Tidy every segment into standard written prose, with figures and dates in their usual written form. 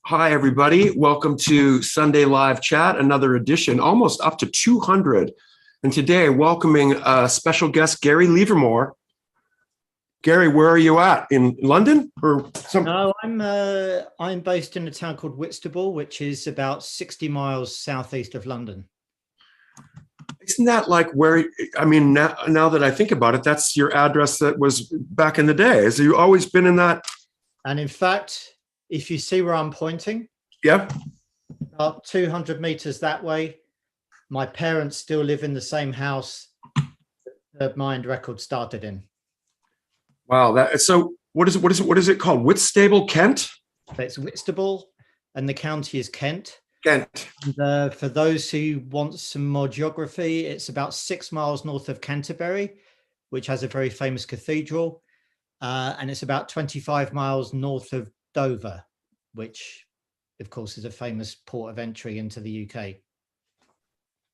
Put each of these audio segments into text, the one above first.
Hi, everybody. Welcome to Sunday Live Chat, another edition, almost up to 200. And today, welcoming special guest, Gary Levermore. Gary, where are you at? In London or some? No, I'm based in a town called Whitstable, which is about 60 miles southeast of London. Isn't that like where, I mean, now that I think about it, that's your address that was back in the day. Has you always been in that? And in fact, if you see where I'm pointing, Yep. about 200 meters that way, my parents still live in the same house that Mind Record started in. Wow. So what is it called? Whitstable, Kent? It's Whitstable and the county is Kent. Kent. And, for those who want some more geography, it's about 6 miles north of Canterbury, which has a very famous cathedral. And it's about 25 miles north of Dover, which of course is a famous port of entry into the UK.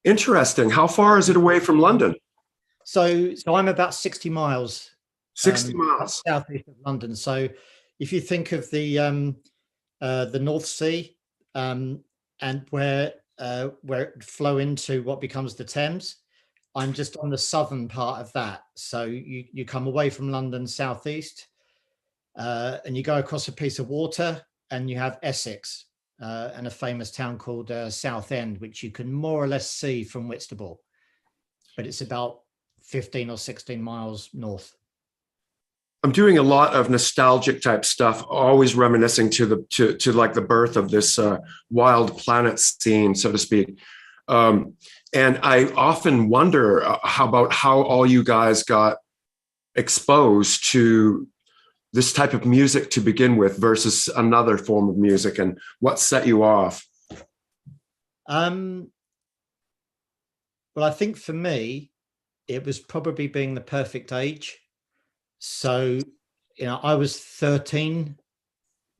Interesting. How far is it away from London? So I'm about 60 miles. 60 miles. Southeast of London. So if you think of the North Sea, and where it flow into what becomes the Thames, I'm just on the southern part of that. So you come away from London southeast, and you go across a piece of water, and you have Essex and a famous town called Southend, which you can more or less see from Whitstable, but it's about 15 or 16 miles north. I'm doing a lot of nostalgic type stuff, always reminiscing to like the birth of this wild planet scene, so to speak. And I often wonder how all you guys got exposed to this type of music to begin with versus another form of music, and what set you off. Well, I think for me, it was probably being the perfect age. So, I was 13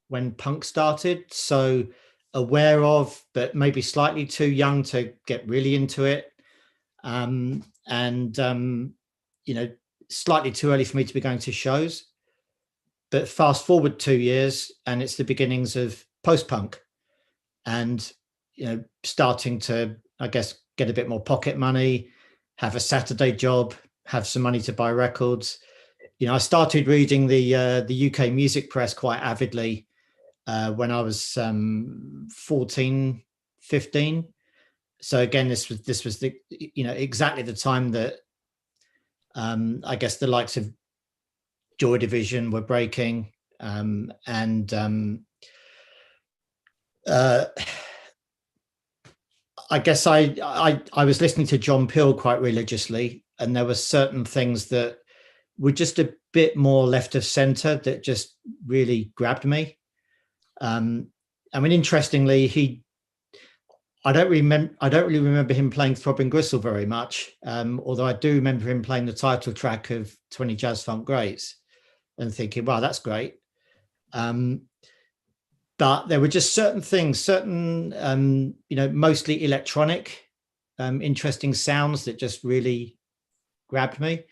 when punk started, so aware of, but maybe slightly too young to get really into it. Slightly too early for me to be going to shows. But fast forward 2 years, and it's the beginnings of post-punk, and starting to, I guess, get a bit more pocket money, have a Saturday job, have some money to buy records. I started reading the UK music press quite avidly when I was 14, 15. So again, this was the exactly the time that I guess the likes of Joy Division were breaking, I guess I was listening to John Peel quite religiously, and there were certain things that were just a bit more left of center that just really grabbed me. Interestingly, I don't really remember him playing Throbbing Gristle very much, although I do remember him playing the title track of 20 Jazz Funk Greats and thinking, wow, that's great. But there were just certain things, mostly electronic, interesting sounds that just really grabbed me.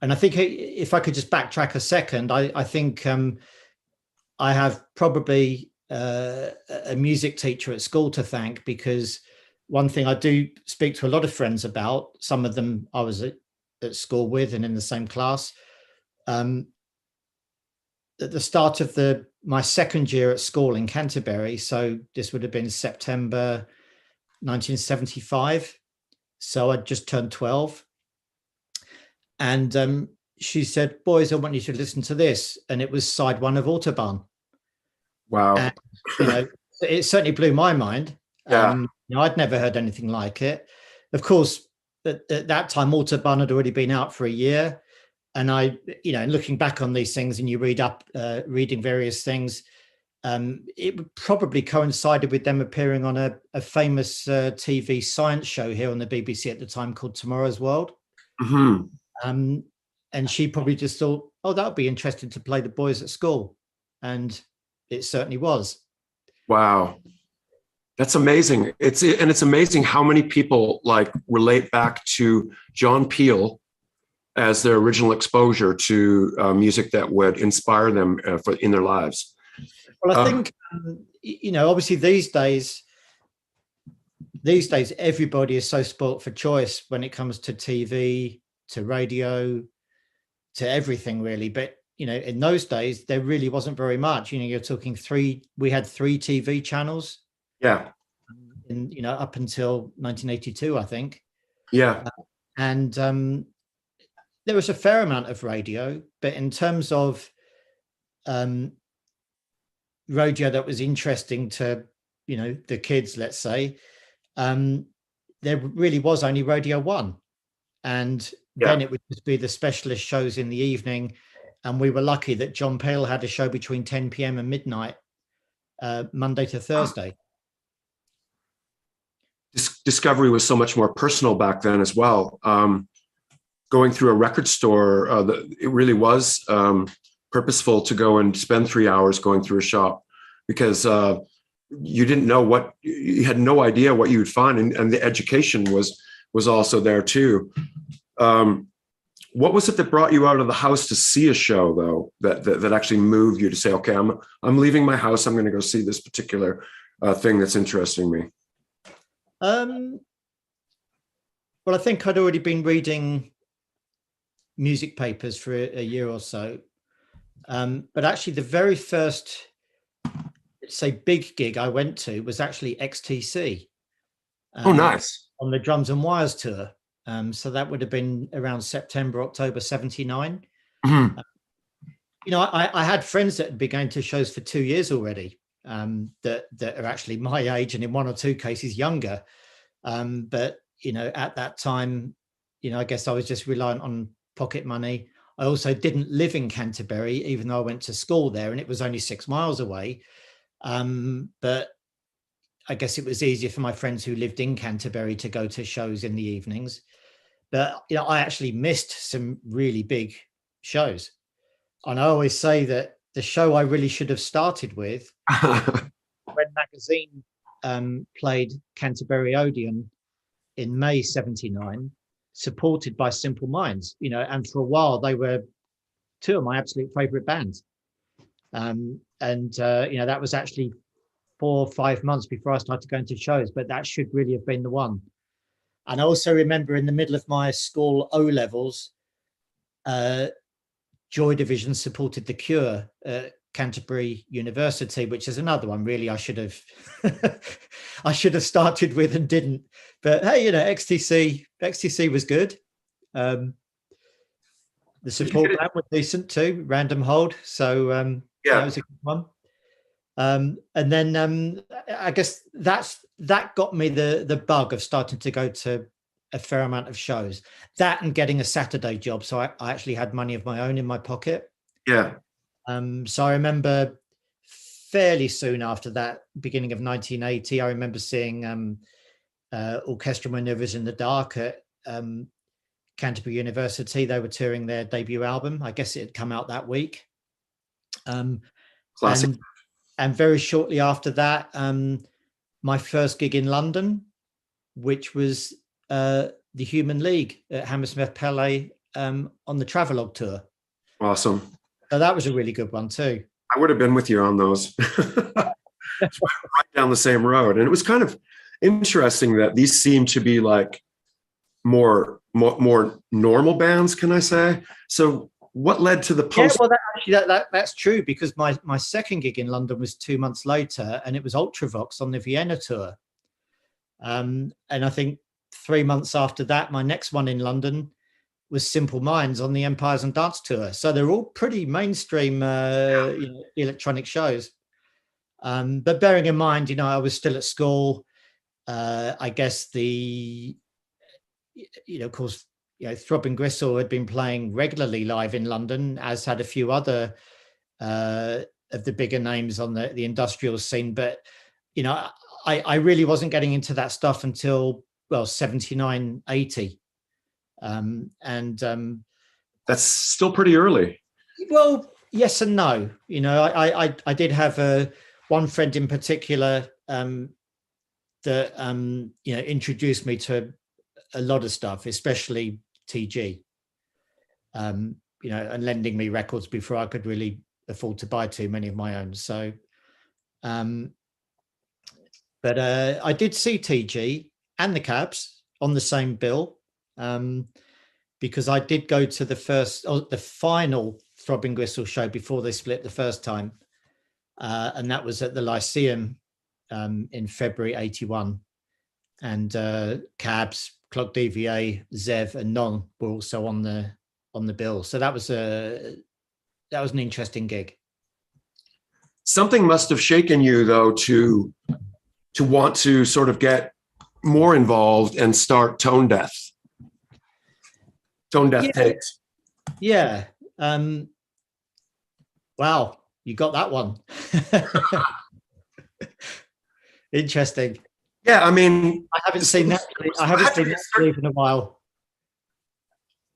And I think if I could just backtrack a second, I think I have probably a music teacher at school to thank, because one thing I do speak to a lot of friends about, some of them I was at school with and in the same class, at the start of my second year at school in Canterbury, so this would have been September 1975, so I'd just turned 12. And she said, boys, I want you to listen to this. And it was side one of Autobahn. Wow. And, it certainly blew my mind. Yeah. I'd never heard anything like it. Of course, at that time, Autobahn had already been out for a year. And looking back on these things, and you reading various things, it probably coincided with them appearing on a famous TV science show here on the BBC at the time called Tomorrow's World. Mm-hmm. And she probably just thought, oh, that would be interesting to play the boys at school. And it certainly was. Wow. That's amazing. It's amazing how many people relate back to John Peel as their original exposure to music that would inspire them in their lives. Well, I think, obviously these days, everybody is so spoilt for choice when it comes to TV, to radio, to everything really. But, in those days, there really wasn't very much. You're talking we had 3 TV channels. Yeah. Up until 1982, I think. Yeah. And there was a fair amount of radio, but in terms of radio that was interesting to, the kids, let's say, there really was only Radio 1. And then it would just be the specialist shows in the evening. And we were lucky that John Peel had a show between 10 p.m. and midnight, Monday to Thursday. Discovery was so much more personal back then as well. Going through a record store, it really was purposeful to go and spend 3 hours going through a shop, because you didn't know you had no idea what you would find, and the education was also there too. What was it that brought you out of the house to see a show, though, that actually moved you to say, okay, I'm leaving my house, I'm going to go see this particular thing that's interesting me? Well, I think I'd already been reading music papers for a year or so. But actually the very first, say, big gig I went to was actually XTC. Oh, nice. On the Drums and Wires tour. So that would have been around September, October 79. Mm-hmm. I had friends that had been going to shows for 2 years already, that are actually my age and in 1 or 2 cases younger. But, at that time, I guess I was just reliant on pocket money. I also didn't live in Canterbury, even though I went to school there, and it was only 6 miles away. But I guess it was easier for my friends who lived in Canterbury to go to shows in the evenings. But, I actually missed some really big shows. And I always say that the show I really should have started with, when Magazine played Canterbury Odeon in May 79, supported by Simple Minds, and for a while they were 2 of my absolute favorite bands. That was actually 4 or 5 months before I started going to shows, but that should really have been the one. And I also remember in the middle of my school O-levels, Joy Division supported The Cure at Canterbury University, which is another one really I should have I should have started with and didn't. But hey, XTC was good. The support band was decent too, Random Hold. So that was a good one. And then I guess that got me the bug of starting to go to a fair amount of shows. That and getting a Saturday job, so I actually had money of my own in my pocket. Yeah. So I remember fairly soon after that, beginning of 1980, I remember seeing Orchestra Manoeuvres in the Dark at Canterbury University. They were touring their debut album. I guess it had come out that week. Classic. And very shortly after that, my first gig in London, which was the Human League at Hammersmith Palais on the Travelogue tour. Awesome. So that was a really good one too. I would have been with you on those. It's right down the same road. And it was kind of interesting that these seem to be like more normal bands, can I say? So what led to the post? Yeah, well, that's true, because my second gig in London was 2 months later, and it was Ultravox on the Vienna tour. And I think 3 months after that, my next one in London was Simple Minds on the Empires and Dance tour. So they're all pretty mainstream electronic shows. But bearing in mind, I was still at school. I guess of course, Throbbing Gristle had been playing regularly live in London, as had a few other of the bigger names on the industrial scene. But, I really wasn't getting into that stuff until, 79, 80. That's still pretty early. Well, yes and no. I did have one friend in particular that introduced me to a lot of stuff, especially TG. And lending me records before I could really afford to buy too many of my own. So But I did see TG and the Cabs on the same bill, because I did go to the final Throbbing Gristle show before they split the first time, and that was at the Lyceum in February '81. And Cabs, Clock DVA, Zev, and Non were also on the bill. So that was an interesting gig. Something must have shaken you, though, to want to sort of get more involved and start Tone Death tapes. Yeah. Wow, you got that one. Interesting. Yeah, I mean, I haven't seen that. I haven't seen that sleeve in a while.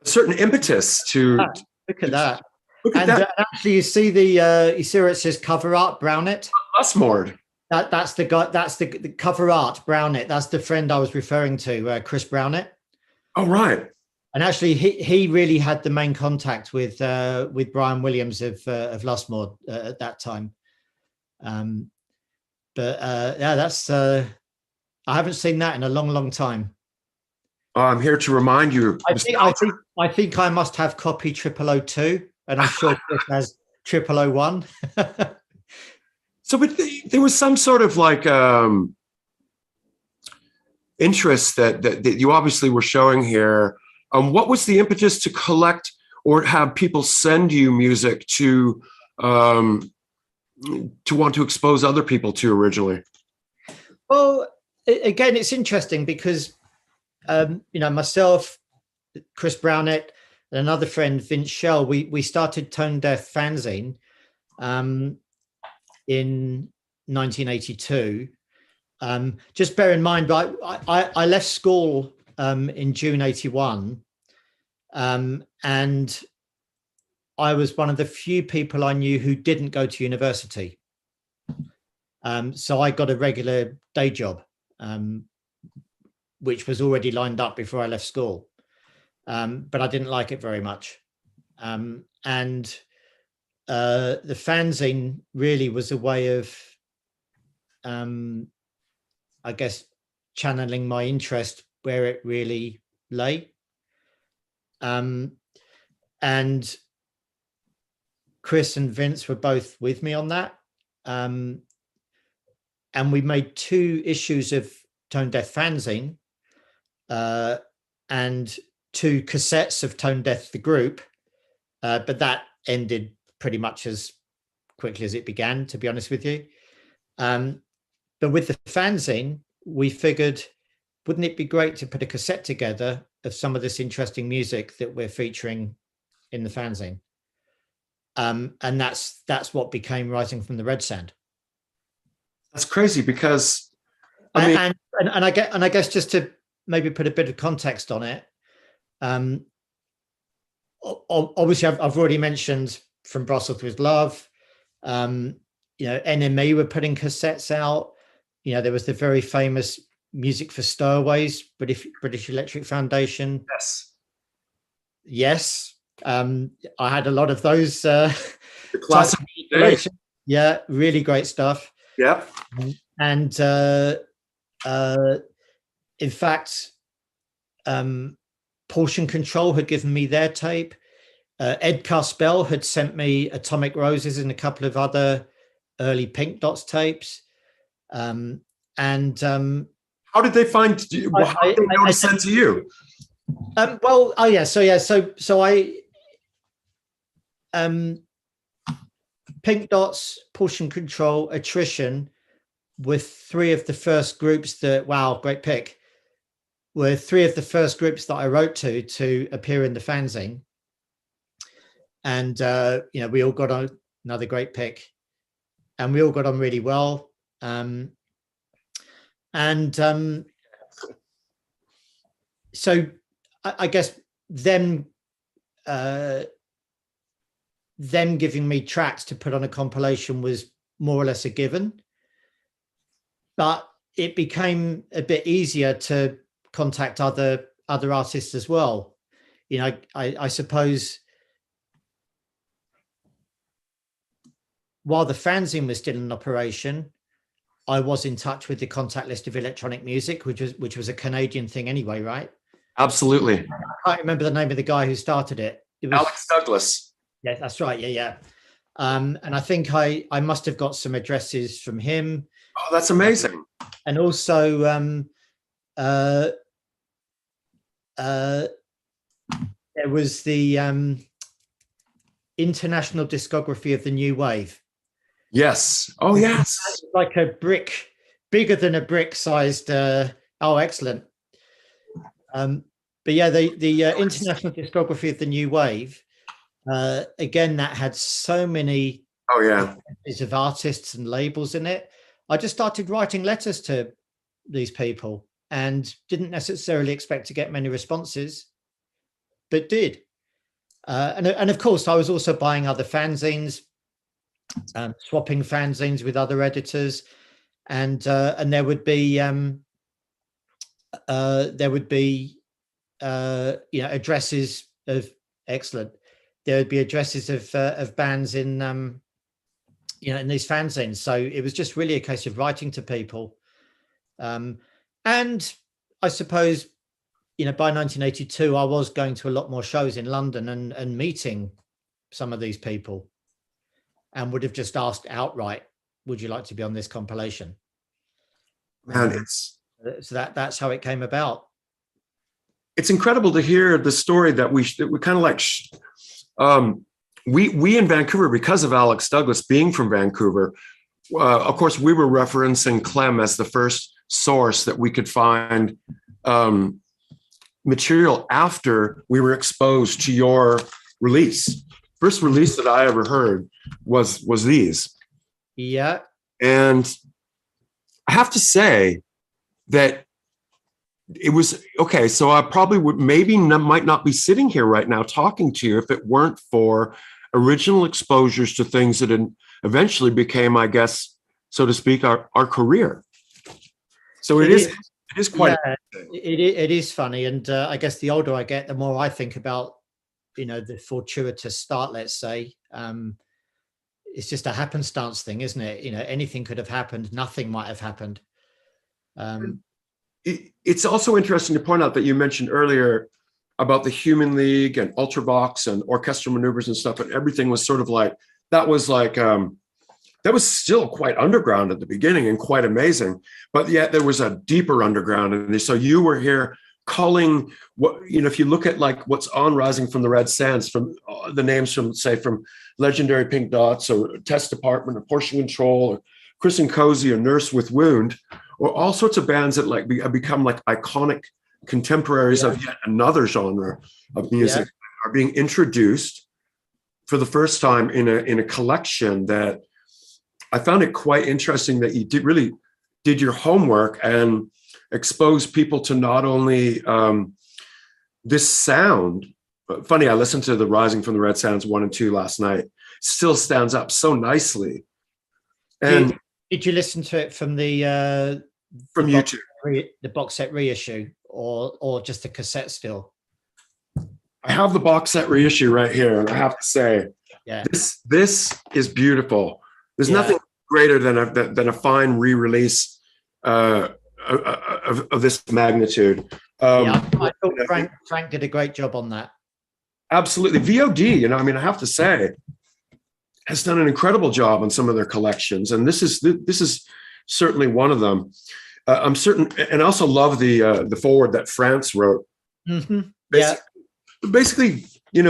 A certain impetus to look at that. Look at that. Actually, you see where it says cover art, brown it. Usmord. That's the guy. That's the cover art, brown it. That's the friend I was referring to, Chris Brownett. Oh, right. And actually, he really had the main contact with Brian Williams of Lustmore at that time. That's I haven't seen that in a long, long time. I'm here to remind you. I think I must have copy 0002, and I'm sure Chris has 0001. So, but there was some sort of like interest that you obviously were showing here. What was the impetus to collect or have people send you music to want to expose other people to originally? Well, again, it's interesting because myself, Chris Brownett, and another friend, Vince Shell, we started Tone Deaf fanzine in 1982. Just bear in mind, I left school in June '81, and I was one of the few people I knew who didn't go to university. So I got a regular day job, which was already lined up before I left school, but I didn't like it very much. And the fanzine really was a way of, I guess, channeling my interest where it really lay. And Chris and Vince were both with me on that. And we made 2 issues of Tone Deaf fanzine and 2 cassettes of Tone Deaf the group, but that ended pretty much as quickly as it began, to be honest with you. But with the fanzine, we figured, wouldn't it be great to put a cassette together of some of this interesting music that we're featuring in the fanzine? And that's what became Rising from the Red Sand. That's crazy because I mean, and I guess just to maybe put a bit of context on it, obviously I've already mentioned From Brussels with Love. NME were putting cassettes out. There was the very famous Music for Stowaways, British Electric Foundation. Yes. I had a lot of those. The classic. Yeah, really great stuff. Yeah. And in fact, Portion Control had given me their tape. Ed Carspell had sent me Atomic Roses and a couple of other early Pink Dots tapes. How did they find you? How did they know to send to you? Pink Dots, Portion Control, Attrition were 3 of the first groups that, wow, great pick, were 3 of the first groups that I wrote to appear in the fanzine. And, we all got on, another great pick, and we all got on really well. So I guess them giving me tracks to put on a compilation was more or less a given, but it became a bit easier to contact other artists as well. I suppose while the fanzine was still in operation, I was in touch with the Contact List of Electronic Music, which was a Canadian thing anyway, right? Absolutely. I can't remember the name of the guy who started it. It was Alex Douglas. Yeah, that's right. Yeah. And I think I must have got some addresses from him. Oh, that's amazing. And also there was the International Discography of the New Wave. Yes. Oh, yes. Like a brick, bigger than a brick sized. Oh, excellent. But yeah, the International Discography of the New Wave. Again, that had so many of artists and labels in it. I just started writing letters to these people and didn't necessarily expect to get many responses, but did. And of course, I was also buying other fanzines, swapping fanzines with other editors, and there would be addresses of excellent. There would be addresses of bands in in these fanzines. So it was just really a case of writing to people, and I suppose by 1982 I was going to a lot more shows in London and meeting some of these people, and would have just asked outright, "Would you like to be on this compilation?" Man, so that's how it came about. It's incredible to hear the story that we kind of like. We in Vancouver, because of Alex Douglas being from Vancouver, of course, we were referencing Clem as the first source that we could find material after we were exposed to your release. First release that I ever heard was these. Yeah. And I have to say that it was okay. So I probably might not be sitting here right now talking to you if it weren't for original exposures to things that eventually became, I guess, so to speak, our career. So it is quite. Yeah, it is funny, and I guess the older I get, the more I think about the fortuitous start. Let's say it's just a happenstance thing, isn't it? Anything could have happened. Nothing might have happened. It's also interesting to point out that you mentioned earlier about the Human League and Ultravox and orchestral maneuvers and stuff, and everything was sort of like that was still quite underground at the beginning and quite amazing, but yet there was a deeper underground. And so you were here calling what if you look at like what's on Rising from the Red Sands, from the names from Legendary Pink Dots or Test Department or Portion Control or Chris and Cozy or Nurse with Wound, or all sorts of bands that like become like iconic contemporaries of yet another genre of music are being introduced for the first time in a collection that I found it quite interesting that you did your homework and expose people to not only this sound, but funny, I listened to the Rising from the Red Sands 1 and 2 last night. Still stands up so nicely. And did you listen to it from from YouTube, the box set reissue, or just the cassette still? I have the box set reissue right here, and I have to say, this is beautiful. There's nothing greater than a fine re-release of this magnitude. I thought Frank did a great job on that. Absolutely, VOD. I have to say, has done an incredible job on some of their collections, and this is certainly one of them. I'm certain, and I also love the foreword that France wrote. Mm-hmm. Basically,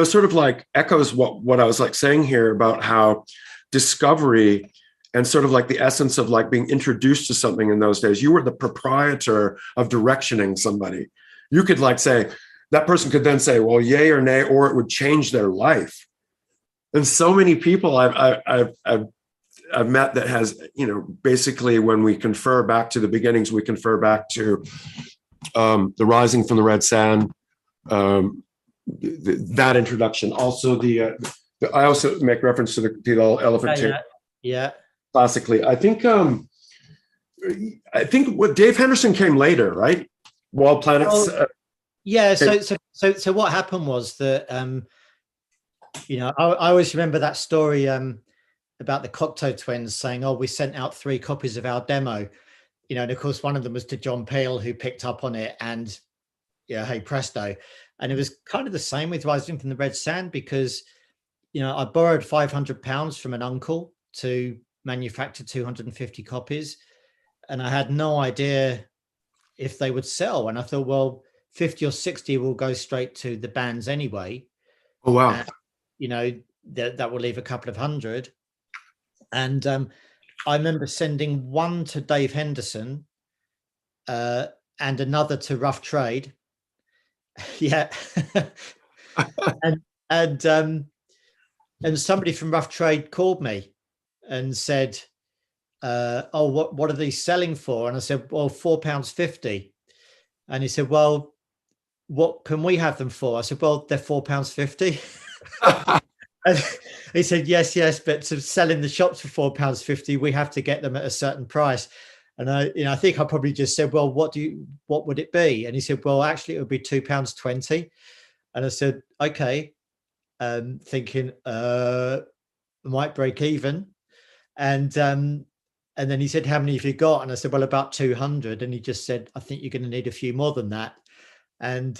sort of like echoes what I was like saying here about how discovery and sort of like the essence of like being introduced to something in those days. You were the proprietor of directioning somebody. You could like say, that person could then say, well, yay or nay, or it would change their life. And so many people I've met that has, basically when we confer back to the beginnings, we confer back to the Rising from the Red Sand, that introduction. Also I also make reference to the Elephant Tape. Yeah. Classically, I think what Dave Henderson came later, right? Wild Planets. So what happened was that I always remember that story. about the Cocteau Twins saying, "Oh, we sent out 3 copies of our demo," and of course one of them was to John Peel, who picked up on it, and hey presto. And it was kind of the same with Rising from the Red Sand, because I borrowed £500 from an uncle to manufacture 250 copies, and I had no idea if they would sell. And I thought, well, 50 or 60 will go straight to the bands anyway. Oh, wow. And, that will leave a couple of hundred. And I remember sending one to Dave Henderson and another to Rough Trade. Yeah. and somebody from Rough Trade called me and said, "Oh, what are these selling for?" And I said, "Well, £4.50." And he said, "Well, what can we have them for?" I said, "Well, they're £4.50." And he said, yes, but to sell in the shops for £4.50, we have to get them at a certain price. And I think I probably just said, "Well, what would it be?" And he said, "Well, actually, it would be £2.20." And I said, "Okay," thinking might break even. And then he said, "How many have you got?" And I said, "Well, about 200." And he just said, "I think you're going to need a few more than that." And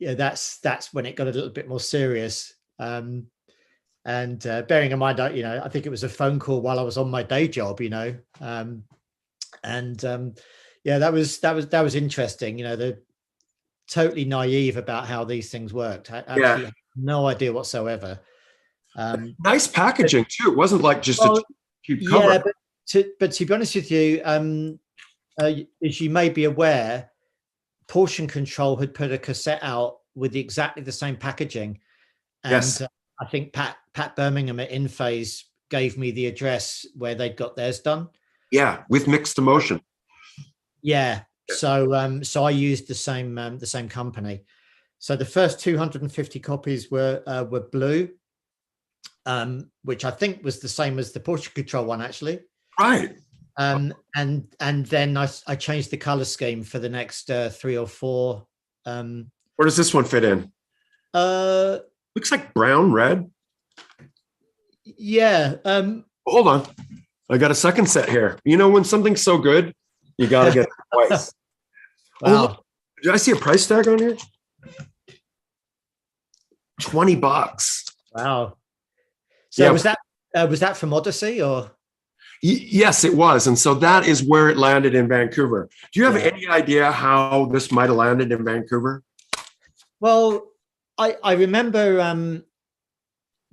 that's when it got a little bit more serious. And bearing in mind, I think it was a phone call while I was on my day job, that was interesting. They're totally naive about how these things worked. I actually had no idea whatsoever. Nice packaging too. It wasn't like just a cheap cover. Yeah, but to be honest with you, as you may be aware, Portion Control had put a cassette out with exactly the same packaging. And Yes. I think Pat Birmingham at InPhase gave me the address where they'd got theirs done. Yeah, with Mixed Emotion. Yeah. So I used the same company. So the first 250 copies were blue, which I think was the same as the Portion Control one, actually. Right. And then I changed the color scheme for the next 3 or 4. Where does this one fit in? Looks like brown, red. Yeah. Hold on. I got a second set here. When something's so good, you got to get it twice. Wow. Oh, did I see a price tag on here? $20. Wow. So yeah. was that from Odyssey or? Yes, it was. And so that is where it landed in Vancouver. Do you have any idea how this might have landed in Vancouver? Well, I remember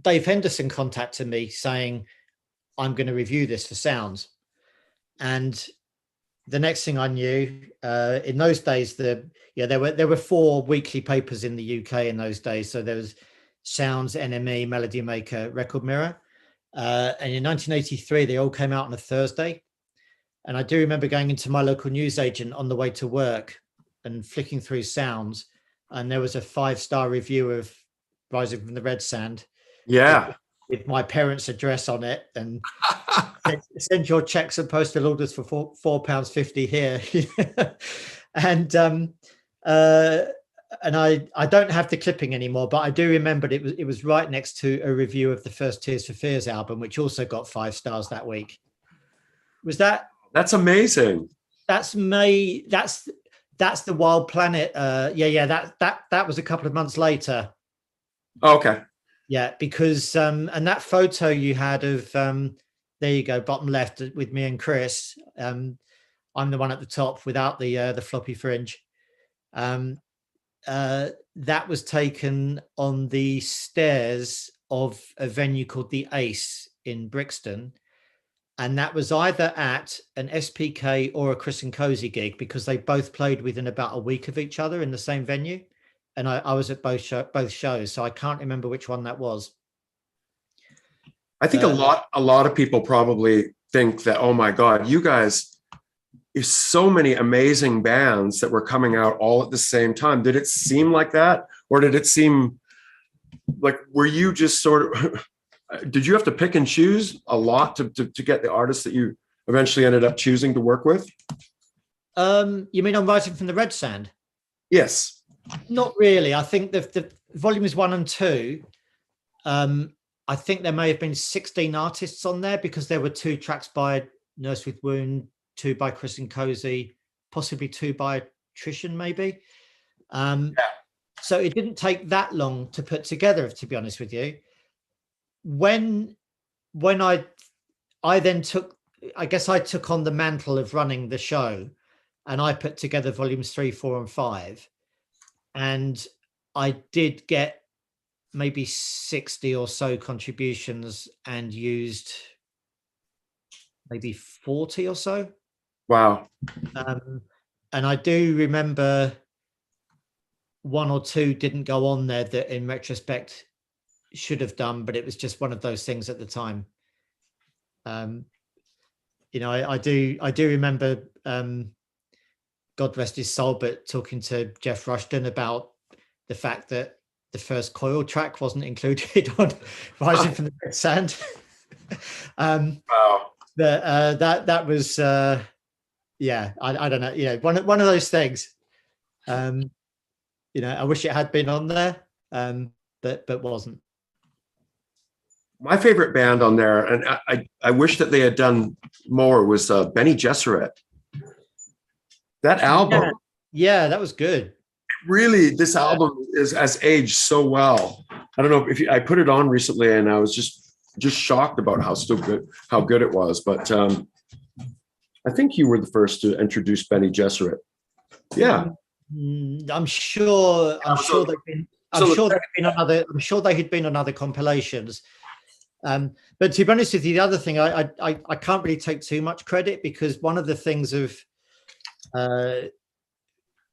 Dave Henderson contacted me saying, "I'm going to review this for Sounds." And the next thing I knew, in those days, there were 4 weekly papers in the UK in those days. So there was Sounds, NME, Melody Maker, Record Mirror. And in 1983, they all came out on a Thursday. And I do remember going into my local newsagent on the way to work and flicking through Sounds. And there was a 5-star review of Rising from the Red Sand. Yeah. With my parents' address on it, and send your checks and postal orders for £4.50 here. And I don't have the clipping anymore, but I do remember it was right next to a review of the first Tears for Fears album, which also got 5 stars that week. That's amazing. That's the Wild Planet. That was a couple of months later. Okay. Yeah, because and that photo you had of there you go, bottom left with me and Chris. I'm the one at the top without the floppy fringe. That was taken on the stairs of a venue called the Ace in Brixton. And that was either at an SPK or a Chris and Cozy gig, because they both played within about a week of each other in the same venue. And I was at both shows, so I can't remember which one that was. I think a lot of people probably think that, oh my God, you guys, there's so many amazing bands that were coming out all at the same time. Did it seem like that? Or did it seem like, were you just sort of, did you have to pick and choose a lot to get the artists that you eventually ended up choosing to work with? You mean on Rising from the Red Sand? Yes. Not really. I think the volumes 1 and 2, I think there may have been 16 artists on there, because there were 2 tracks by Nurse with Wound, 2 by Chris and Cozy, possibly 2 by Trishan, maybe. So it didn't take that long to put together, to be honest with you. When I then took, I guess I took on the mantle of running the show, and I put together volumes 3, 4, and 5. And I did get maybe 60 or so contributions and used maybe 40 or so. Wow. And I do remember 1 or 2 didn't go on there that in retrospect should have done, but it was just one of those things at the time. You know, I do remember, God rest his soul, but talking to Jeff Rushton about the fact that the first Coil track wasn't included on Rising from the Red Sand. Wow. That was yeah, I don't know, you know, one of those things. You know, I wish it had been on there, but wasn't. My favorite band on there, and I wish that they had done more, was Benny Gesserit. That album. Yeah, that was good. Really, this album has aged so well. I don't know if I put it on recently, and I was just shocked about how good it was. But I think you were the first to introduce Benny Gesserit. Yeah, I'm sure they had been on other compilations. But to be honest with you, the other thing, I can't really take too much credit, because one of the things of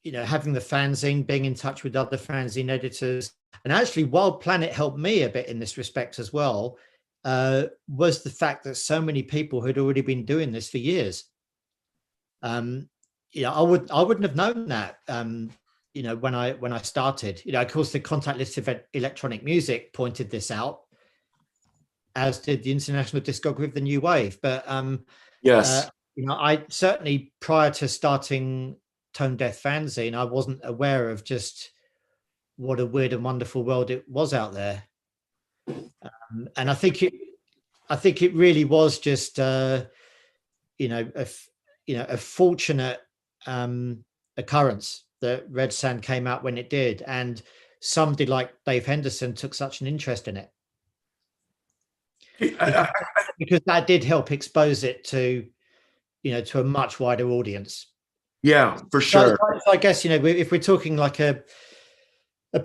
you know, having the fanzine, being in touch with other fanzine editors, and actually Wild Planet helped me a bit in this respect as well, was the fact that so many people had already been doing this for years. You know, I wouldn't have known that, you know, when I started. You know, of course, the contact list of electronic music pointed this out, as did the International Discography of the New Wave. But yes, you know, I certainly, prior to starting Tone Deaf fanzine, I wasn't aware of just what a weird and wonderful world it was out there. And I think it really was just you know, a fortunate occurrence that Red Sand came out when it did, and somebody like Dave Henderson took such an interest in it, because that did help expose it to, you know, to a much wider audience. yeah, for sure. So I guess, you know, if we're talking like a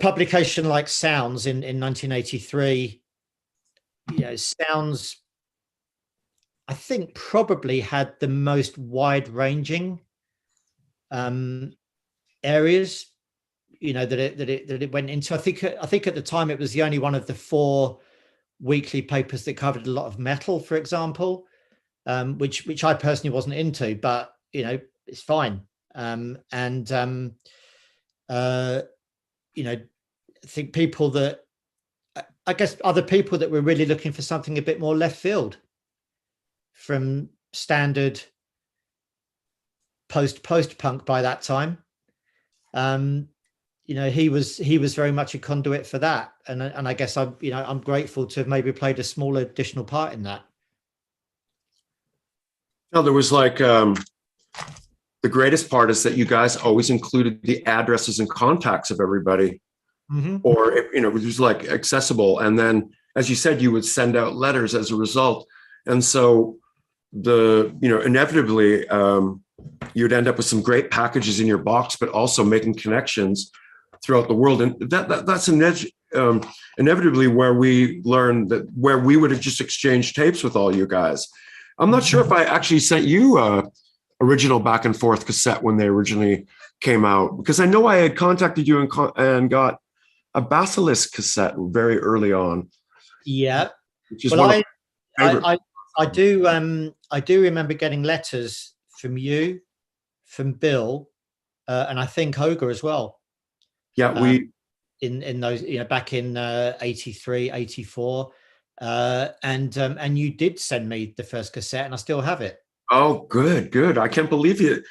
publication like Sounds in 1983, you know, Sounds, I think, probably had the most wide-ranging areas, you know, that it went into. I think at the time it was the only one of the 4 weekly papers that covered a lot of metal, for example, which I personally wasn't into, but you know, it's fine. You know, I think people that, I guess, other people that were really looking for something a bit more left field from standard post-punk by that time. You know, he was very much a conduit for that, and I guess I'm grateful to have maybe played a small additional part in that. No, there was like the greatest part is that you guys always included the addresses and contacts of everybody, or you know, it was like accessible. And then, as you said, you would send out letters as a result, and so inevitably you'd end up with some great packages in your box, but also making connections throughout the world. And that's inevitably where we learned that, where we would have just exchanged tapes with all you guys. I'm not sure if I actually sent you a original Back and Forth cassette when they originally came out, because I know I had contacted you and got a Basilisk cassette very early on. Yeah. Which is I do remember getting letters from you, from Bill, and I think Ogre as well. Yeah, we in those, you know, back in 83, 84, and you did send me the first cassette, and I still have it. Oh, good. I can't believe you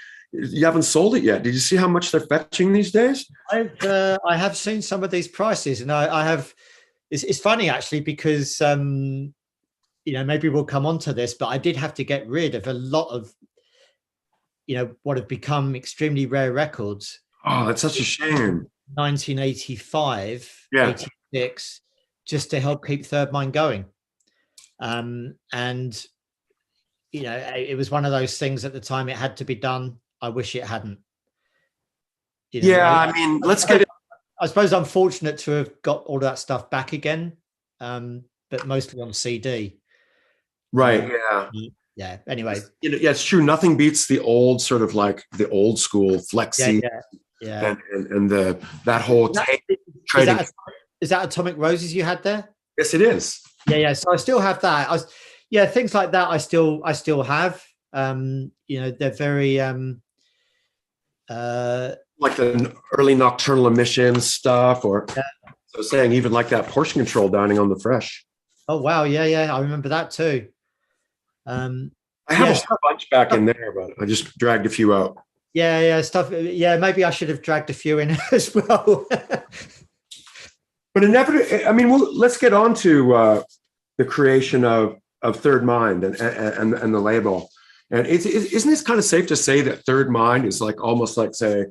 haven't sold it yet. Did you see how much they're fetching these days? I have seen some of these prices, and I have, it's funny actually, because maybe we'll come on to this, but I did have to get rid of a lot of what have become extremely rare records. Oh, that's such a shame. 1985, Yeah. 86, just to help keep Third Mind going. And it was one of those things at the time. It had to be done. I wish it hadn't. I mean, let's get it. I suppose I'm fortunate to have got all that stuff back again, but mostly on CD. Right. Yeah. Anyway, it's true. Nothing beats the old sort of like the old school flexi. Yeah. And that whole tape trading. Is that Atomic Roses you had there? Yes, it is. Yeah. So I still have that. Things like that. I still have. They're very like the early nocturnal emissions stuff, or so saying even like that portion control downing on the Fresh. Oh wow, yeah, I remember that too. I have a bunch back in there, but I just dragged a few out. Stuff. Yeah, maybe I should have dragged a few in as well. But inevitably, I mean, let's get on to the creation of Third Mind and the label. And isn't this kind of safe to say that Third Mind is like almost like, say,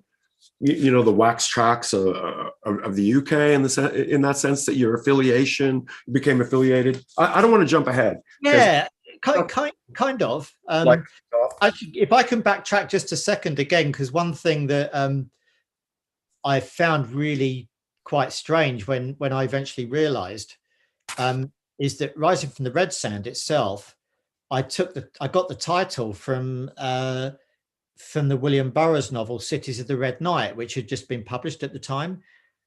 the Wax Tracks of the UK in that sense, that your affiliation became affiliated? I don't want to jump ahead. Yeah, kind of. If I can backtrack just a second again, because one thing that I found really quite strange when I eventually realised is that Rising from the Red Sand itself, I got the title from the William Burroughs novel Cities of the Red Night, which had just been published at the time,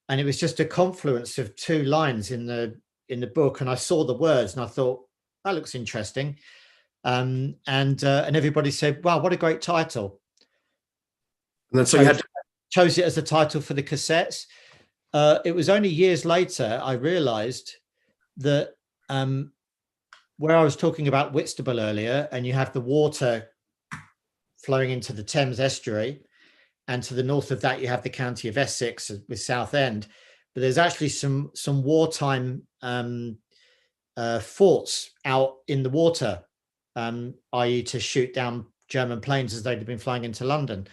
and it was just a confluence of two lines in the book, and I saw the words and I thought, that looks interesting, and everybody said, wow, what a great title. And then so you chose it as the title for the cassettes. It was only years later I realized that where I was talking about Whitstable earlier, and you have the water flowing into the Thames estuary, and to the north of that you have the county of Essex with Southend, but there's actually some wartime forts out in the water, i.e. to shoot down German planes as they'd been flying into London,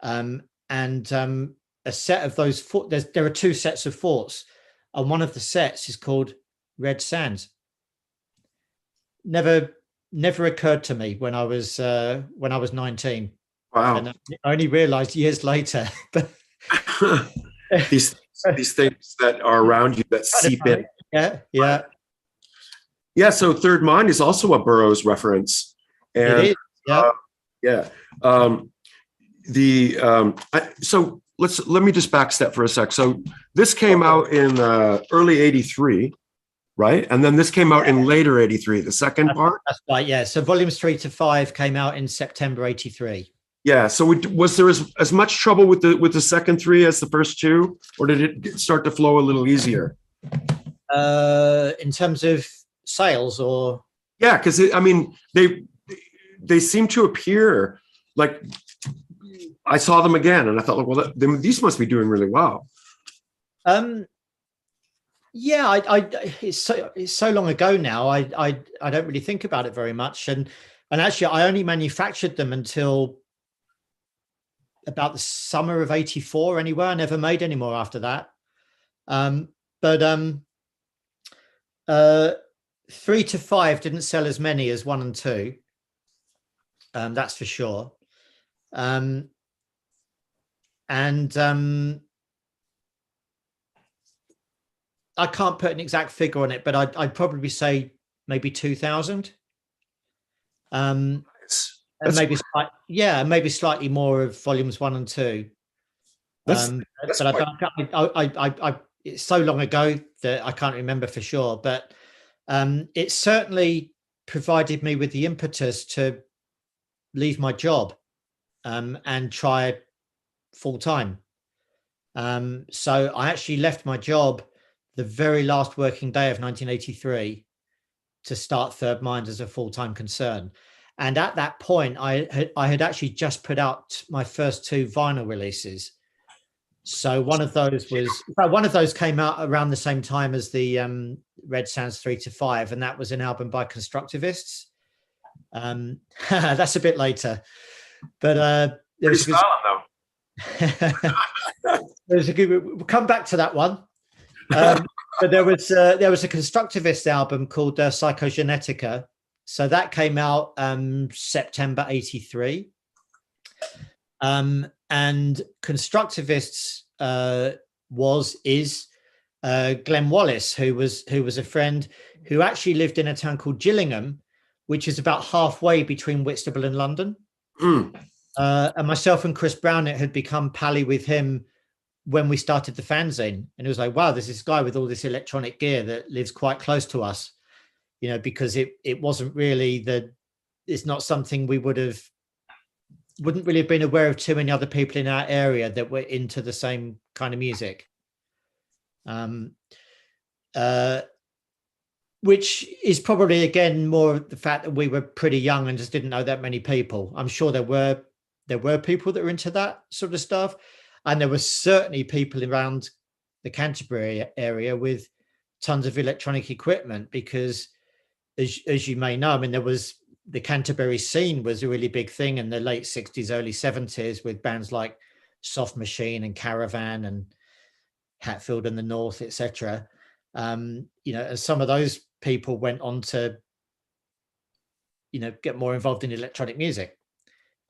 and a set of those there are two sets of forts, and one of the sets is called Red Sands. Never occurred to me when I was 19. Wow. And I only realized years later. But these things that are around you that seep in. Yeah. So Third Mind is also a Burroughs reference. And it is. So let me just backstep for a sec. So this came out in early 83. Right. And then this came out in later 83, the second part. That's right. Yeah. So volumes 3 to 5 came out in September 83. Yeah. So was there as much trouble with the second three as the first two, or did it start to flow a little easier? In terms of sales, or? Yeah, because I mean, they seem to appear like, I saw them again and I thought, well, these must be doing really well. Yeah, it's so long ago now. I don't really think about it very much, and actually, I only manufactured them until about the summer of '84. Anyway, I never made any more after that. But 3 to 5 didn't sell as many as 1 and 2. That's for sure. I can't put an exact figure on it, but I'd probably say maybe 2,000. Nice. And maybe slightly more of volumes 1 and 2. But it's so long ago that I can't remember for sure. But it certainly provided me with the impetus to leave my job and try full time. So I actually left my job the very last working day of 1983 to start Third Mind as a full-time concern. And at that point, I had actually just put out my first 2 vinyl releases. So one of those came out around the same time as the Red Sands 3 to 5, and that was an album by Constructivists. That's a bit later, but there was a good, there's a good. We'll come back to that one. But there was a Constructivist album called Psychogenetica. So that came out September '83. And Constructivists is Glenn Wallace, who was a friend who actually lived in a town called Gillingham, which is about halfway between Whitstable and London. And myself and Chris Brownett had become pally with him when we started the fanzine, and it was like, wow, there's this guy with all this electronic gear that lives quite close to us, you know, because it wasn't really it's not something we wouldn't really have been aware of too many other people in our area that were into the same kind of music. Which is probably, again, more the fact that we were pretty young and just didn't know that many people. I'm sure there were people that were into that sort of stuff. And there were certainly people around the Canterbury area with tons of electronic equipment, because as you may know, I mean, the Canterbury scene was a really big thing in the late 60s, early 70s, with bands like Soft Machine and Caravan and Hatfield and the North, etc. You know, and some of those people went on to, you know, get more involved in electronic music.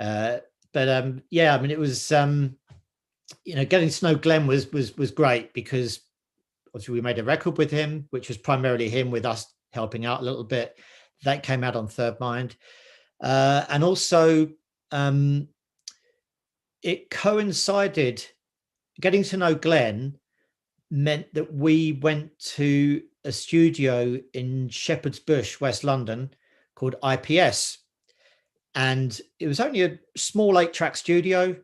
Yeah, I mean, it was, you know, getting to know Glenn was great, because obviously we made a record with him, which was primarily him with us helping out a little bit. That came out on Third Mind. And also it coincided, getting to know Glenn meant that we went to a studio in Shepherd's Bush, West London, called IPS. And it was only a small 8-track studio,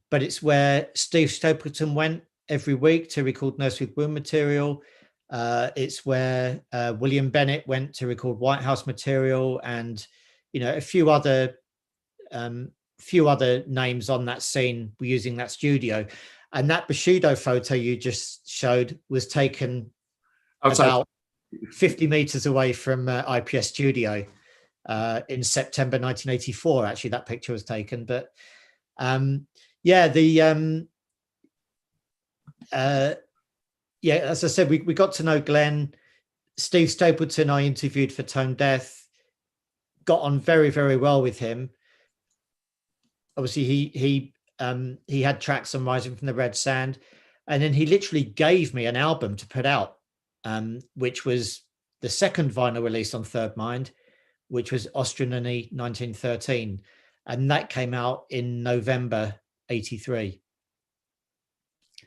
but it's where Steve Stapleton went every week to record Nurse with Wound material. It's where William Bennett went to record White House material, and, you know, a few other names on that scene were using that studio. And that Bushido photo you just showed was taken outside, about 50 meters away from IPS studio in September 1984. Actually, that picture was taken. But yeah, yeah, as I said, we got to know Glenn. Steve Stapleton I interviewed for Tone Death, got on very, very well with him. Obviously, he had tracks on Rising from the Red Sand, and then he literally gave me an album to put out, which was the second vinyl release on Third Mind, which was Austrian 1913, and that came out in November '83.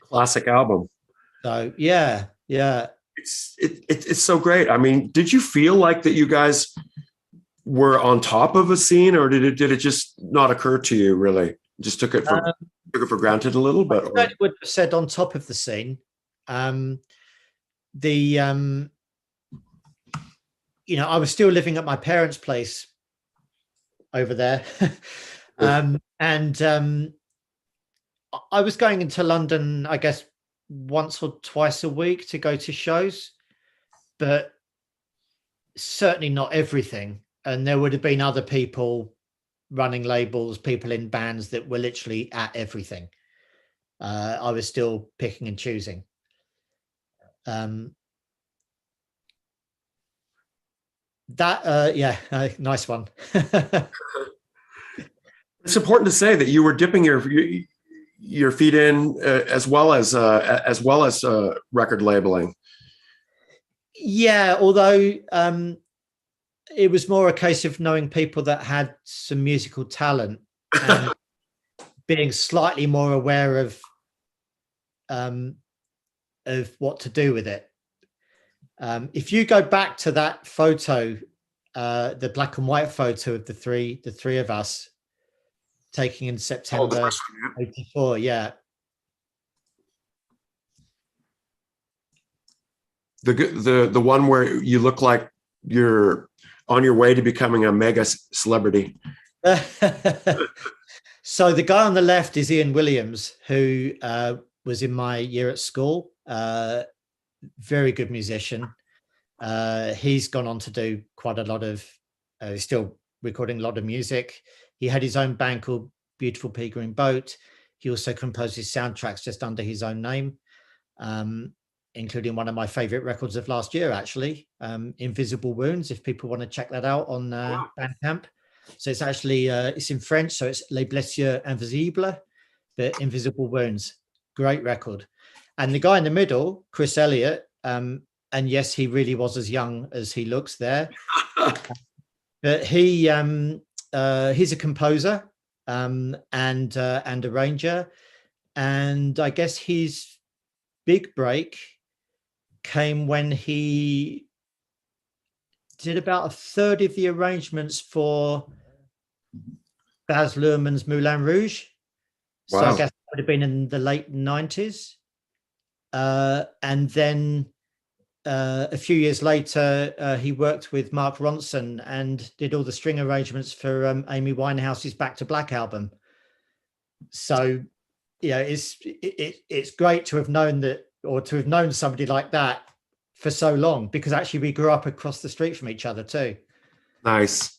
Classic album. So yeah. It's so great. I mean, did you feel like that you guys were on top of a scene, or did it just not occur to you really? Just took it for granted a little bit? I would have said on top of the scene. You know, I was still living at my parents' place over there. And I was going into London, I guess, once or twice a week to go to shows, but certainly not everything. And there would have been other people running labels, people in bands that were literally at everything. I was still picking and choosing. Yeah, nice one. It's important to say that you were dipping your feet in as well as record labeling. Yeah, although it was more a case of knowing people that had some musical talent and being slightly more aware of what to do with it. If you go back to that photo, the black and white photo of the three of us taking in September '84, yeah. The one where you look like you're on your way to becoming a mega celebrity. So the guy on the left is Ian Williams, who was in my year at school. Very good musician. He's gone on to do quite a lot of, he's still recording a lot of music. He had his own band called Beautiful Peregrine Boat. He also composed his soundtracks just under his own name, including one of my favorite records of last year, actually, Invisible Wounds, if people want to check that out on Bandcamp. So it's actually, it's in French, so it's Les Blessures Invisibles, the Invisible Wounds. Great record. And the guy in the middle, Chris Elliott, and yes, he really was as young as he looks there. But he's a composer and arranger. And I guess his big break came when he did about a third of the arrangements for Baz Luhrmann's Moulin Rouge. Wow. So I guess it would have been in the late 90s. And then a few years later, he worked with Mark Ronson and did all the string arrangements for Amy Winehouse's Back to Black album. So, yeah, it's great to have known that, or to have known somebody like that for so long, because actually we grew up across the street from each other too. Nice.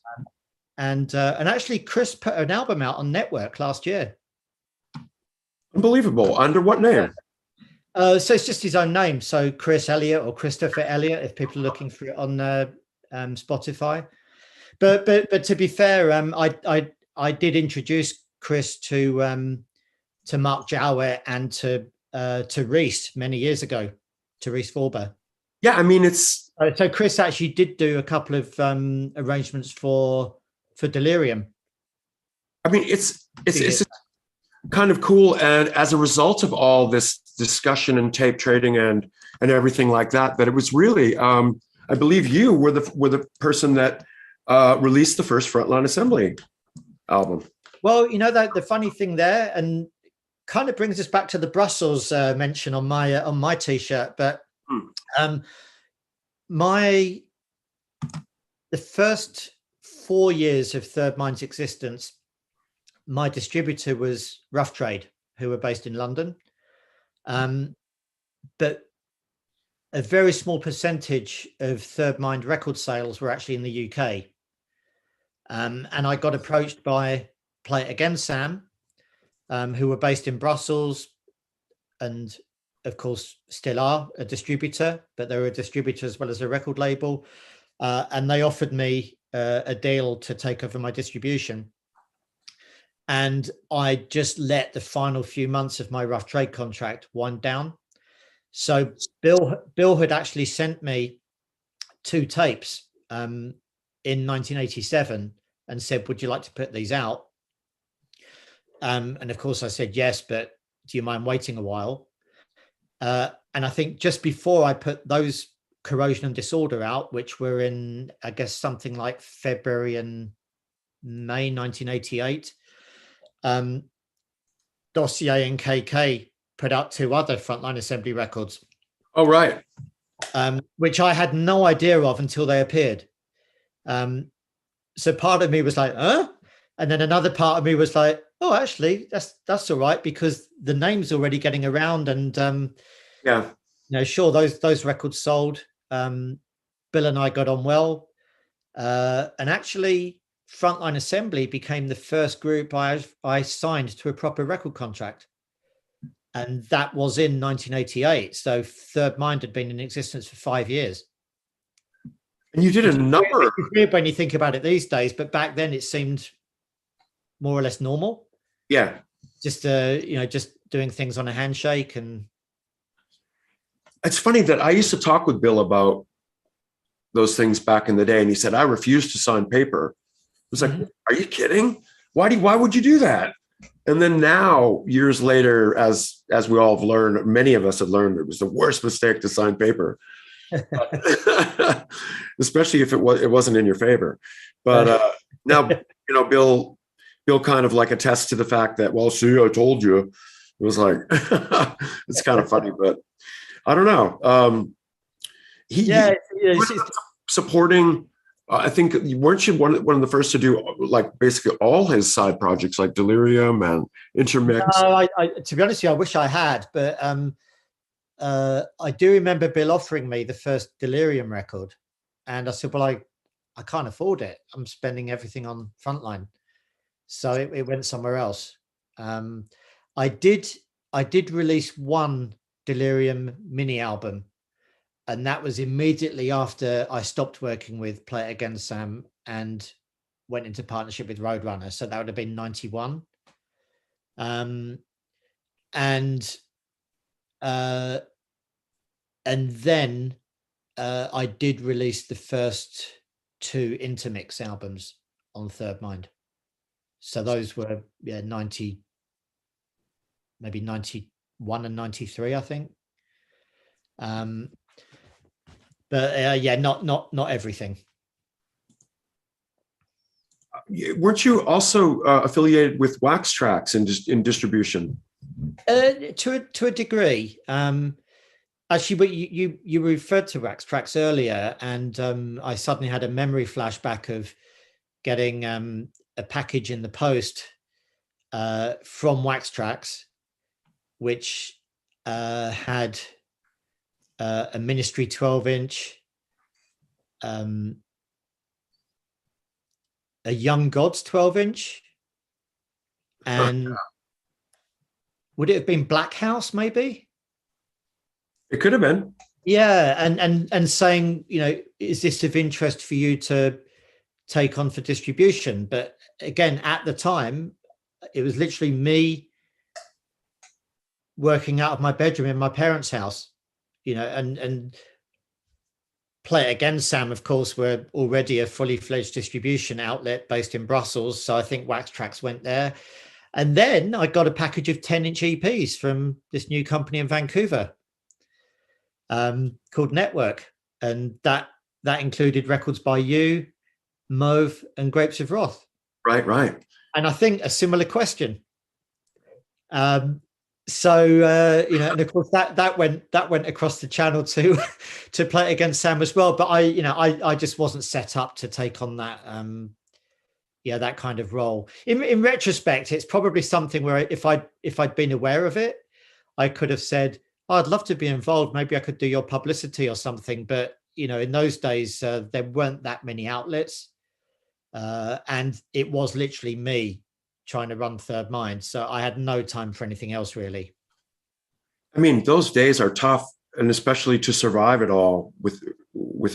And actually, Chris put an album out on Network last year. Unbelievable. Under what name? So it's just his own name. So Chris Elliott or Christopher Elliott, if people are looking for it on Spotify. But to be fair, I did introduce Chris to Mark Jowett and to Reese many years ago, to Reese Forber. Yeah, I mean, it's so Chris actually did do a couple of arrangements for Delirium. I mean, it's kind of cool, and as a result of all this discussion and tape trading and everything like that, that it was really, I believe you were the person that released the first Frontline Assembly album. Well, you know, that the funny thing there, and kind of brings us back to the Brussels mention on my t-shirt, but the first 4 years of Third Mind's existence, my distributor was Rough Trade, who were based in London. But a very small percentage of Third Mind record sales were actually in the UK. And I got approached by Play It Again Sam, who were based in Brussels, and of course still are a distributor, but they were a distributor as well as a record label. And they offered me a deal to take over my distribution. And I just let the final few months of my Rough Trade contract wind down. So Bill had actually sent me 2 tapes in 1987 and said, would you like to put these out? And of course I said yes, but do you mind waiting a while? And I think just before I put those Corrosion and Disorder out, which were in, I guess, something like February and May 1988, Dossier and KK put out 2 other Frontline Assembly records. Oh, right. Which I had no idea of until they appeared. So part of me was like, huh? And then another part of me was like, oh, actually, that's all right, because the name's already getting around, and yeah, you know, sure, those records sold. Bill and I got on well, and actually, Frontline Assembly became the first group I signed to a proper record contract, and that was in 1988. So Third Mind had been in existence for 5 years. And you did a number. It's weird when you think about it these days, but back then it seemed more or less normal. Yeah. Just just doing things on a handshake. And it's funny that I used to talk with Bill about those things back in the day, and he said, I refused to sign paper. I was like, are you kidding? Why would you do that? And then now, years later, as we all have learned, many of us have learned, it was the worst mistake to sign paper. Especially if it wasn't in your favor. But now, you know, Bill kind of like attests to the fact that, well, see, I told you. It was like, it's kind of funny, but I don't know. He supporting I think, weren't you one of the first to do like basically all his side projects like Delirium and Intermix? No, to be honest with you, I wish I had, but I do remember Bill offering me the first Delirium record, and I said, "Well, I can't afford it. I'm spending everything on Frontline," so it went somewhere else. I did release one Delirium mini album, and that was immediately after I stopped working with Play It Again Sam and went into partnership with Roadrunner. So that would have been 91. And uh, and then I did release the first two intermix albums on Third Mind. So those were 90, maybe 91 and 93, I think. But not everything. Weren't you also affiliated with Wax Tracks in distribution? To a degree. Actually, but you referred to Wax Tracks earlier, and I suddenly had a memory flashback of getting a package in the post from Wax Tracks, which had a Ministry 12-inch, a Young Gods 12-inch, and would it have been Black House maybe? It could have been. Yeah, and saying, is this of interest for you to take on for distribution? But again, at the time, it was literally me working out of my bedroom in my parents' house, and Play It Again Sam, of course, were already a fully fledged distribution outlet based in Brussels. So I think Wax Tracks went there. And then I got a package of 10-inch EPs from this new company in Vancouver called Network. And that included records by you, Mauve, and Grapes of Wrath. Right. And I think a similar question. So and of course that went across the channel to Play It Again Sam as well. But I just wasn't set up to take on that that kind of role. In retrospect, it's probably something where if I'd been aware of it, I could have said, I'd love to be involved. Maybe I could do your publicity or something. But in those days there weren't that many outlets, and it was literally me trying to run Third Mind. So I had no time for anything else, really. I mean, those days are tough, and especially to survive it all with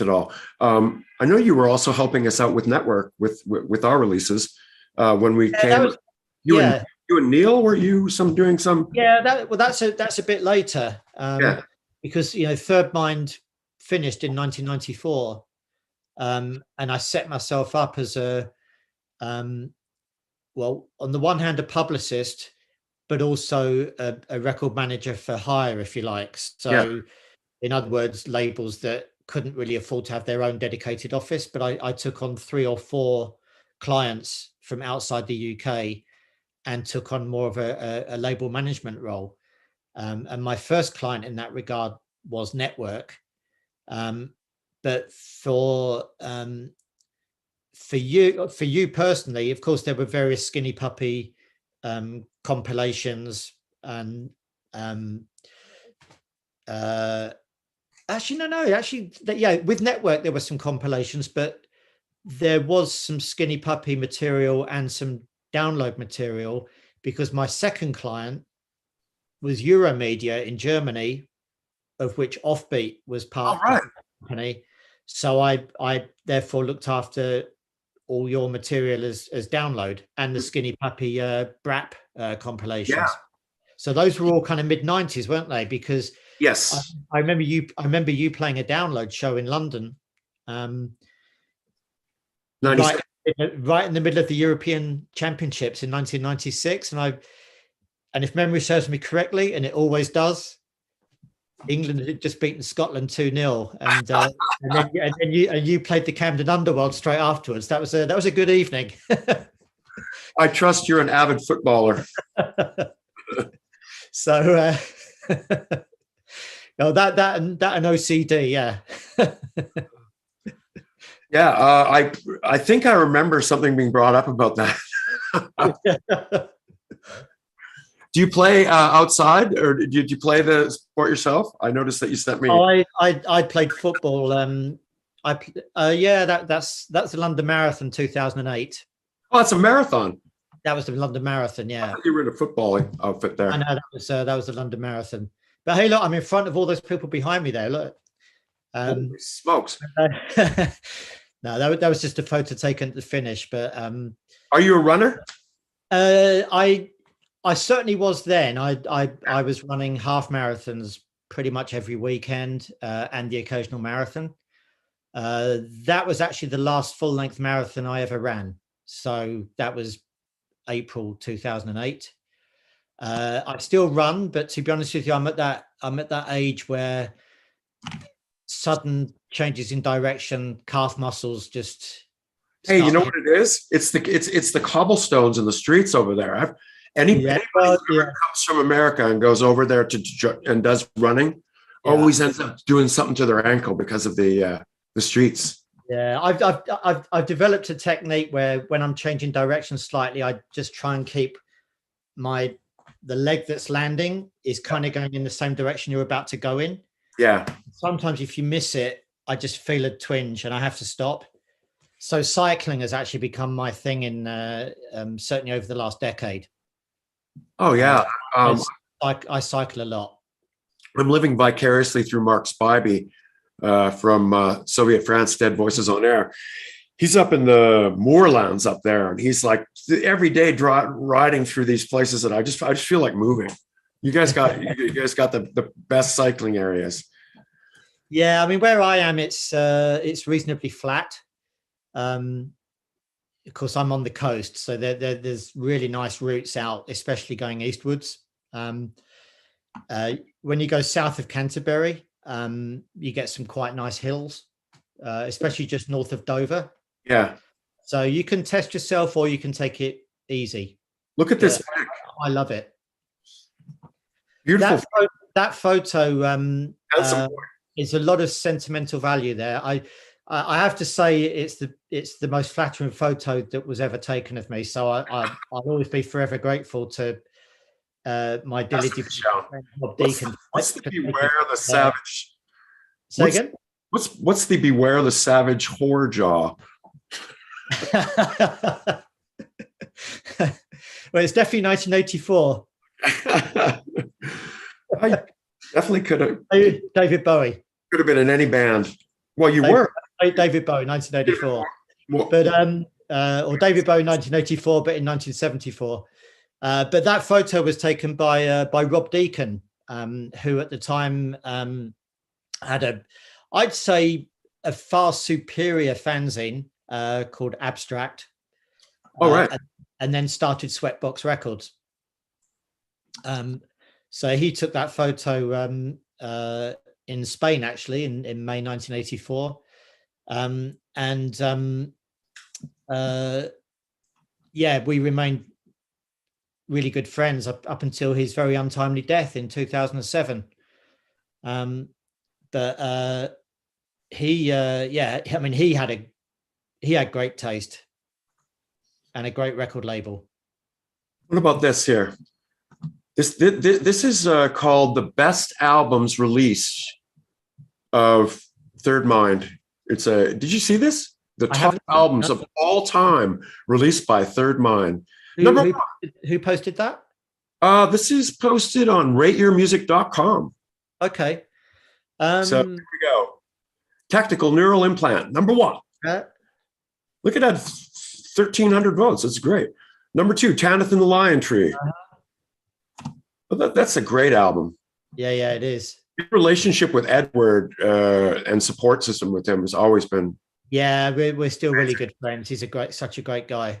it all. I know you were also helping us out with Network with our releases when we came. You and Neil, were you doing some? Yeah, that's a bit later. Because Third Mind finished in 1994, and I set myself up as a well, on the one hand, a publicist, but also a record manager for hire, if you like. So, in other words, labels that couldn't really afford to have their own dedicated office. But I took on 3 or 4 clients from outside the UK and took on more of a label management role. And my first client in that regard was Network. But for you personally, of course, there were various Skinny Puppy compilations, and with Network there were some compilations, but there was some Skinny Puppy material and some download material, because my second client was Euromedia in Germany, of which Offbeat was part of the company. So I therefore looked after all your material as download, and the Skinny Puppy BRAP compilations. Yeah. So those were all kind of mid-90s, weren't they? Because yes, I remember you playing a download show in London, right in the middle of the European Championships in 1996, and if memory serves me correctly, and it always does, England had just beaten Scotland 2-0, and you played the Camden Underworld straight afterwards. That was a good evening. I trust you're an avid footballer. So no, that and OCD, yeah. Yeah, I think I remember something being brought up about that. Do you play outside, or did you play the sport yourself? I noticed that you sent me. Oh, I played football. Yeah, that's the London Marathon 2008. Oh, it's a marathon. That was the London Marathon. I Yeah, thought you were in a football outfit I there. know that was the London Marathon. But hey, look, I'm in front of all those people behind me there. Look. Holy smokes! No, that was just a photo taken at the finish. But Are you a runner? I certainly was then. I was running half marathons pretty much every weekend and the occasional marathon. That was actually the last full length marathon I ever ran. So that was April 2008. I still run, but to be honest with you, I'm at that age where sudden changes in direction, calf muscles just. Hey, you know what it is? It's the cobblestones in the streets over there. Anybody who comes from America and goes over there and does running always ends up doing something to their ankle because of the streets. Yeah, I've developed a technique where when I'm changing direction slightly, I just try and keep the leg that's landing is kind of going in the same direction you're about to go in. Yeah. Sometimes if you miss it, I just feel a twinge and I have to stop. So cycling has actually become my thing in certainly over the last decade. Oh yeah. I cycle a lot. I'm living vicariously through Mark Spivey from Soviet France, Dead Voices on Air. He's up in the moorlands up there, and he's like every day riding through these places that I just feel like moving. You guys got the best cycling areas. Yeah, I mean where I am, it's reasonably flat. Of course, I'm on the coast, so there's really nice routes out, especially going eastwards. When you go south of Canterbury, you get some quite nice hills, especially just north of Dover. Yeah. So you can test yourself, or you can take it easy. Look at this. I love it. Beautiful. That photo is a lot of sentimental value there. I have to say it's the most flattering photo that was ever taken of me. So I'll always be forever grateful to my diligent friend Bob Deacon. What's the Beware the Savage? Say again? What's the Beware the Savage whore jaw? Well, it's definitely 1984. I definitely could have. David Bowie. Could have been in any band. Well, you were. David Bowie, 1984. But or David Bowie, 1984, but in 1974. But that photo was taken by Rob Deacon, who at the time had I'd say a far superior fanzine called Abstract. Oh, right. And then started Sweatbox Records. So he took that photo in Spain, actually, in May 1984. We remained really good friends up until his very untimely death in 2007. He had great taste and a great record label. What about this here? This is called the best albums release of Third Mind. Did you see this? The top albums of all time released by Third Mind. Who posted that? This is posted on rateyourmusic.com. Okay. So here we go. Tactical Neural Implant, number 1. Look at that, 1,300 votes. That's great. Number 2, Tanith and the Lion Tree. Well, that's a great album. Yeah, it is. Your relationship with Edward and support system with him has always been. Yeah, we're still really good friends. He's such a great guy.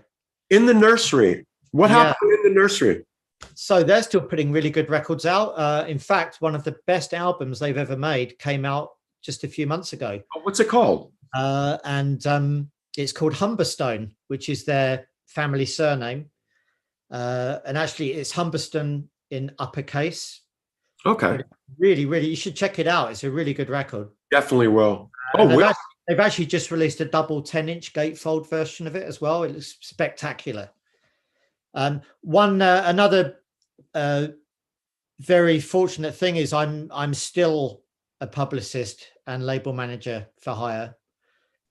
In the Nursery. What happened in the Nursery? So they're still putting really good records out. In fact, one of the best albums they've ever made came out just a few months ago. Oh, what's it called? And it's called Humberstone, which is their family surname. And actually, it's Humberston in uppercase. Okay. Really, really, you should check it out. It's a really good record. Definitely will. Oh, they've actually just released a double 10-inch gatefold version of it as well. It looks spectacular. Another very fortunate thing is I'm still a publicist and label manager for hire,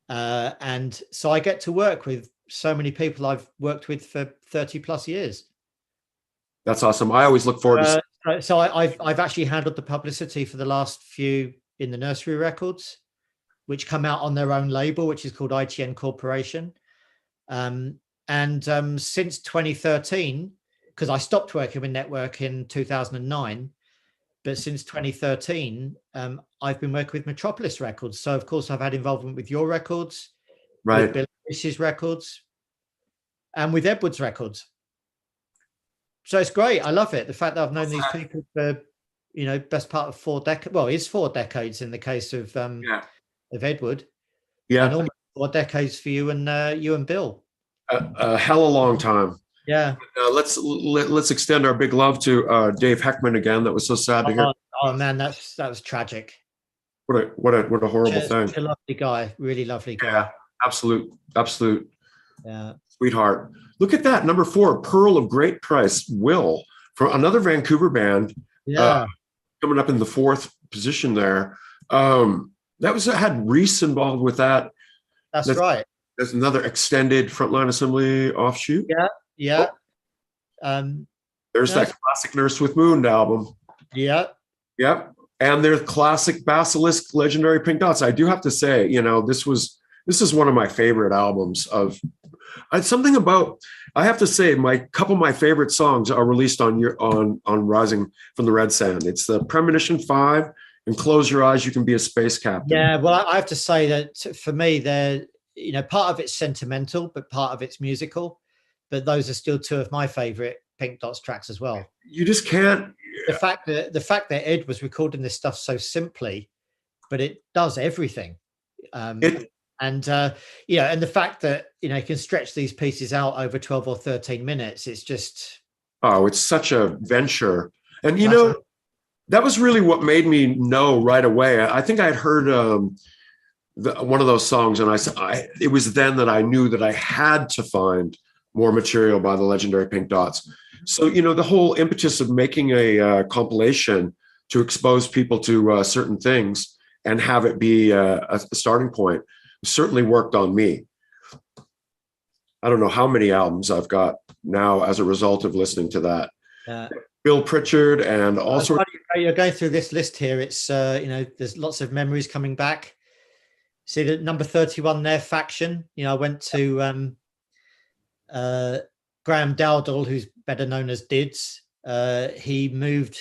and so I get to work with so many people I've worked with for 30 plus years. That's awesome. I always look forward to. So I've actually handled the publicity for the last few in the Nursery Records, which come out on their own label, which is called ITN Corporation. Since 2013, because I stopped working with Network in 2009, but since 2013, I've been working with Metropolis Records. So of course I've had involvement with your records, Right. with Bill Fish's records, and with Edwards Records. So it's great. I love it. The fact that I've known these people for, best part of 4 decades. Well, it's 4 decades in the case of Edward. Yeah. And almost 4 decades for you and Bill. A hell of a long time. Yeah. Let's extend our big love to Dave Heckman again. That was so sad to hear. Oh man, that was tragic. What a horrible thing. Such a lovely guy, really lovely guy. Yeah, absolute. Yeah. Sweetheart. Look at that, number 4, Pearl of Great Price, Will, from another Vancouver band. Yeah. Coming up in the 4th position there. Had Reese involved with that. That's right. There's another extended Frontline Assembly offshoot. Yeah. There's that classic Nurse with Moon album. Yeah. Yep. And there's classic Basilisk, Legendary Pink Dots. I do have to say, this is one of my favorite albums of. Something about, I have to say, couple of my favorite songs are released on Rising from the Red Sand. It's the Premonition 5 and Close Your Eyes, You Can Be a Space Captain. Yeah, well, I have to say that for me, they're, part of it's sentimental, but part of it's musical. But those are still 2 of my favorite Pink Dots tracks as well. You just can't. The fact that Ed was recording this stuff so simply, but it does everything. And the fact that you can stretch these pieces out over 12 or 13 minutes, it's just it's such a venture. And that was really what made me know right away. I think I had heard one of those songs, and it was then that I knew that I had to find more material by the Legendary Pink Dots. So the whole impetus of making a compilation to expose people to certain things and have it be a starting point certainly worked on me. I don't know how many albums I've got now as a result of listening to that. Bill Pritchard and all sorts. You're going through this list here. It's there's lots of memories coming back. See the number 31 there, Faction. I went to Graham Dowdall, who's better known as Dids. He moved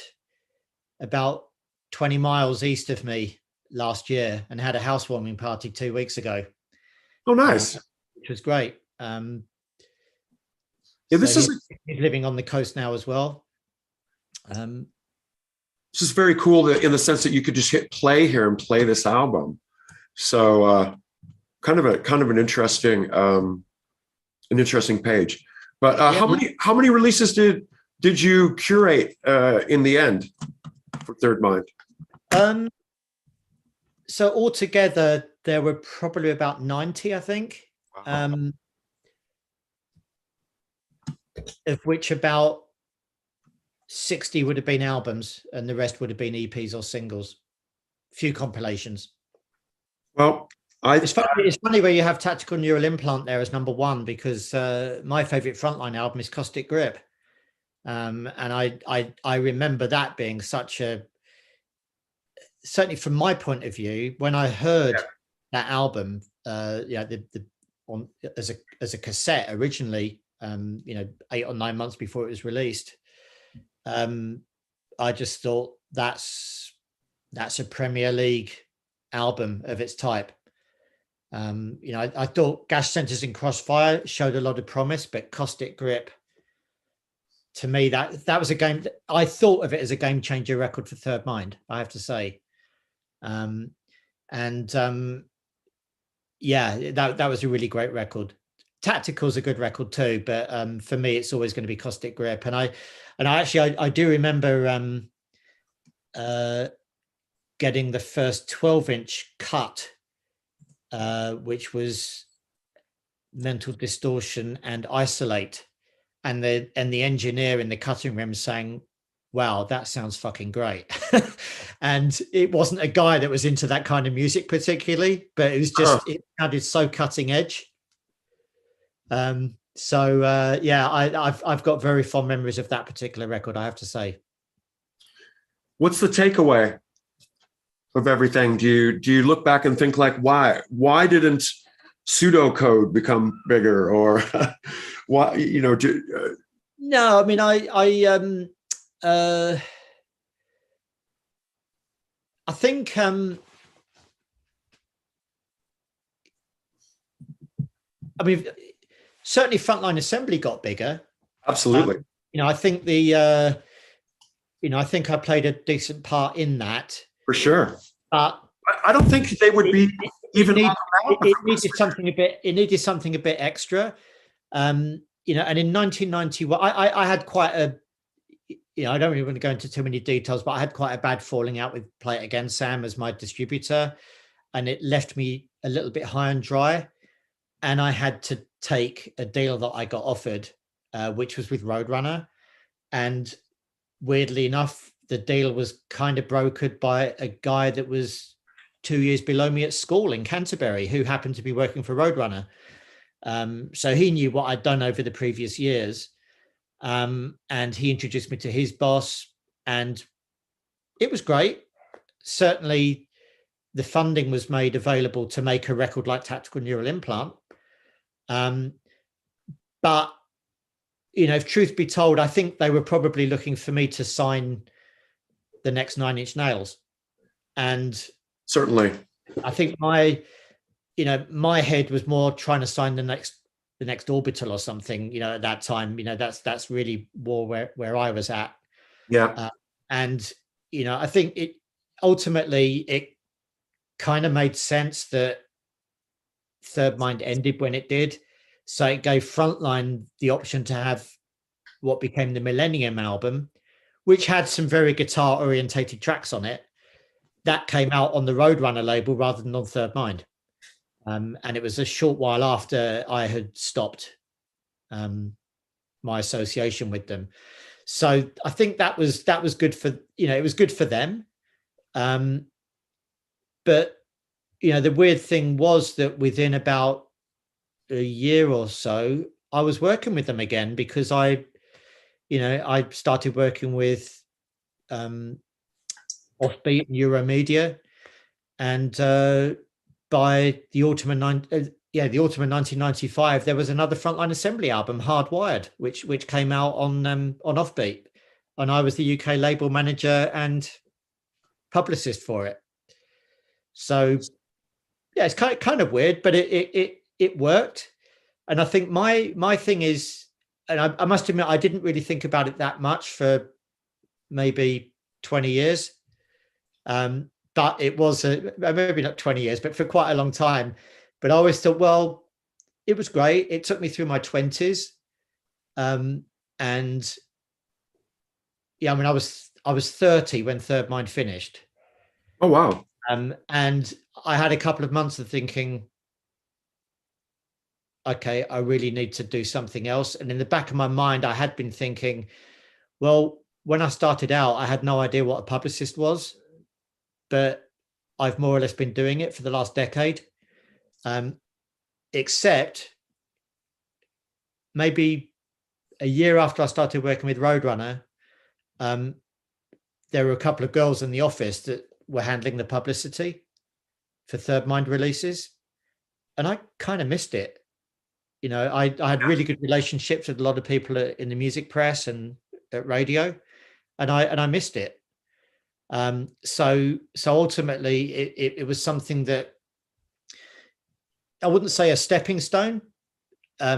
about 20 miles east of me last year and had a housewarming party 2 weeks ago. Oh, nice. Which was great. He's living on the coast now as well. This is very cool in the sense that you could just hit play here and play this album. So kind of an interesting page. But how many releases did you curate in the end for Third Mind? So altogether, there were probably about 90, I think, of which about 60 would have been albums, and the rest would have been EPs or singles. Few compilations. Well, it's funny where you have Tactical Neural Implant there as number 1, because my favorite Frontline album is Caustic Grip, and I remember that being such a, certainly from my point of view, when I heard that album, as a cassette originally, 8 or 9 months before it was released, I just thought that's a Premier League album of its type. I thought Gas Sensors in Crossfire showed a lot of promise, but Caustic Grip, to me, that was a game. I thought of it as a game changer record for Third Mind, I have to say. That was a really great record. Tactical's a good record too, but for me, it's always going to be Caustic Grip. And I do remember getting the first 12-inch cut which was Mental Distortion and Isolate, and the engineer in the cutting room saying, wow, that sounds fucking great. And it wasn't a guy that was into that kind of music particularly, but it was just, it sounded so cutting edge. Yeah, I've got very fond memories of that particular record, I have to say. What's the takeaway of everything? Do you look back and think like, why didn't pseudocode become bigger, or why, no, I mean, I think I mean, certainly Frontline Assembly got bigger. Absolutely. I think I think I played a decent part in that. For sure. But I don't think they would be even. It needed something a bit. It needed something a bit extra. And in 1991, I had quite a. I don't really want to go into too many details, but I had quite a bad falling out with Play It Again Sam as my distributor, and it left me a little bit high and dry. And I had to take a deal that I got offered, which was with Roadrunner. And weirdly enough, the deal was kind of brokered by a guy that was 2 years below me at school in Canterbury, who happened to be working for Roadrunner. So he knew what I'd done over the previous years. And he introduced me to his boss, and it was great. Certainly the funding was made available to make a record like Tactical Neural Implant. But, if truth be told, I think they were probably looking for me to sign the next Nine Inch Nails. And certainly, I think my head was more trying to sign the next Orbital or something, at that time. That's really more where I was at. Yeah. And, I think it ultimately kind of made sense that Third Mind ended when it did. So it gave Frontline the option to have what became the Millennium album, which had some very guitar orientated tracks on it. That came out on the Roadrunner label rather than on Third Mind. And it was a short while after I had stopped my association with them. So I think that was good for, it was good for them. But, the weird thing was that within about a year or so, I was working with them again, because I started working with Offbeat and Euromedia, and by the autumn of 1995, there was another Frontline Assembly album, Hardwired, which came out on Offbeat, and I was the UK label manager and publicist for it. So yeah, it's kind of weird, but it worked. And I think my thing is, and I must admit, I didn't really think about it that much for maybe 20 years. But it was maybe not 20 years, but for quite a long time. But I always thought, well, it was great. It took me through my 20s. And yeah, I mean, I was 30 when Third Mind finished. Oh, wow. And I had a couple of months of thinking, okay, I really need to do something else. And in the back of my mind, I had been thinking, well, when I started out, I had no idea what a publicist was, but I've more or less been doing it for the last decade. Except maybe a year after I started working with Roadrunner, there were a couple of girls in the office that were handling the publicity for Third Mind releases. And I kind of missed it. I had really good relationships with a lot of people in the music press and at radio, and I missed it. So ultimately it was something that I wouldn't say a stepping stone,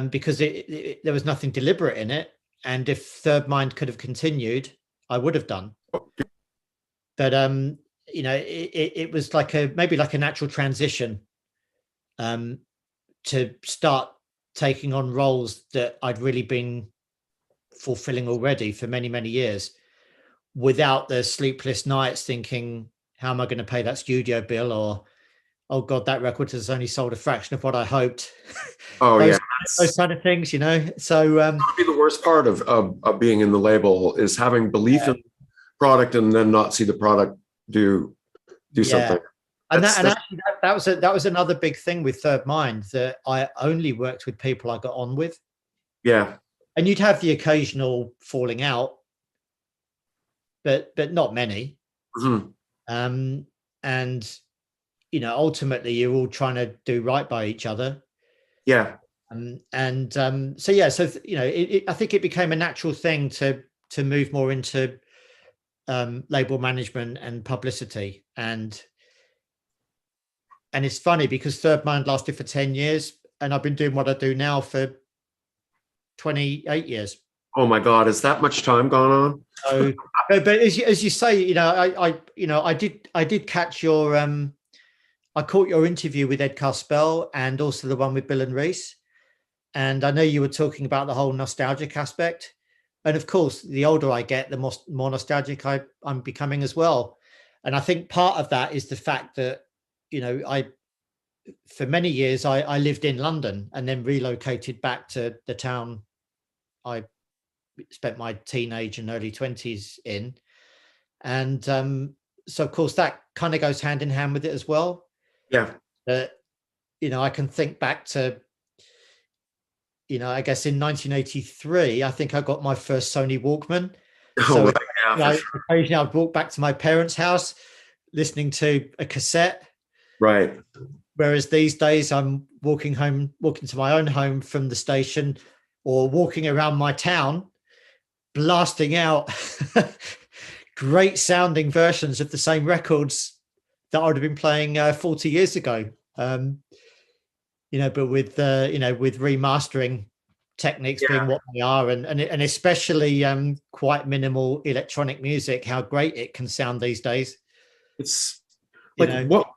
because there was nothing deliberate in it. And if Third Mind could have continued, I would have done. But it was maybe like a natural transition to start taking on roles that I'd really been fulfilling already for many, many years, without the sleepless nights thinking, how am I going to pay that studio bill? Or, oh God, that record has only sold a fraction of what I hoped. Oh yeah, those kind of things, you know. So that would be the worst part of being in the label, is having belief in the product and then not see the product do something. And actually that was another big thing with Third Mind, that I only worked with people I got on with. Yeah. And you'd have the occasional falling out, but not many. Mm-hmm. And you know, ultimately you're all trying to do right by each other. Yeah. So yeah, so you know, I think it became a natural thing to move more into label management and publicity. And it's funny because Third Mind lasted for 10 years and I've been doing what I do now for 28 years. Oh my God, is that much time gone on? So, but as you say, you know, I did catch your I caught your interview with Ed Carspel and also the one with Bill and Reese. And I know you were talking about the whole nostalgic aspect. And of course, the older I get, the more nostalgic I'm becoming as well. And I think part of that is the fact that, you know, for many years, I lived in London and then relocated back to the town I spent my teenage and early 20s in. And so, of course, that kind of goes hand in hand with it as well. Yeah. You know, I can think back to, you know, I guess in 1983, I think I got my first Sony Walkman. So right. Yeah, you know, occasionally I'd walk back to my parents' house listening to a cassette. Right. Whereas these days I'm walking to my own home from the station or walking around my town, blasting out great sounding versions of the same records that I would have been playing 40 years ago. You know, but with you know, with remastering techniques being what they are, and especially quite minimal electronic music, how great it can sound these days. It's like what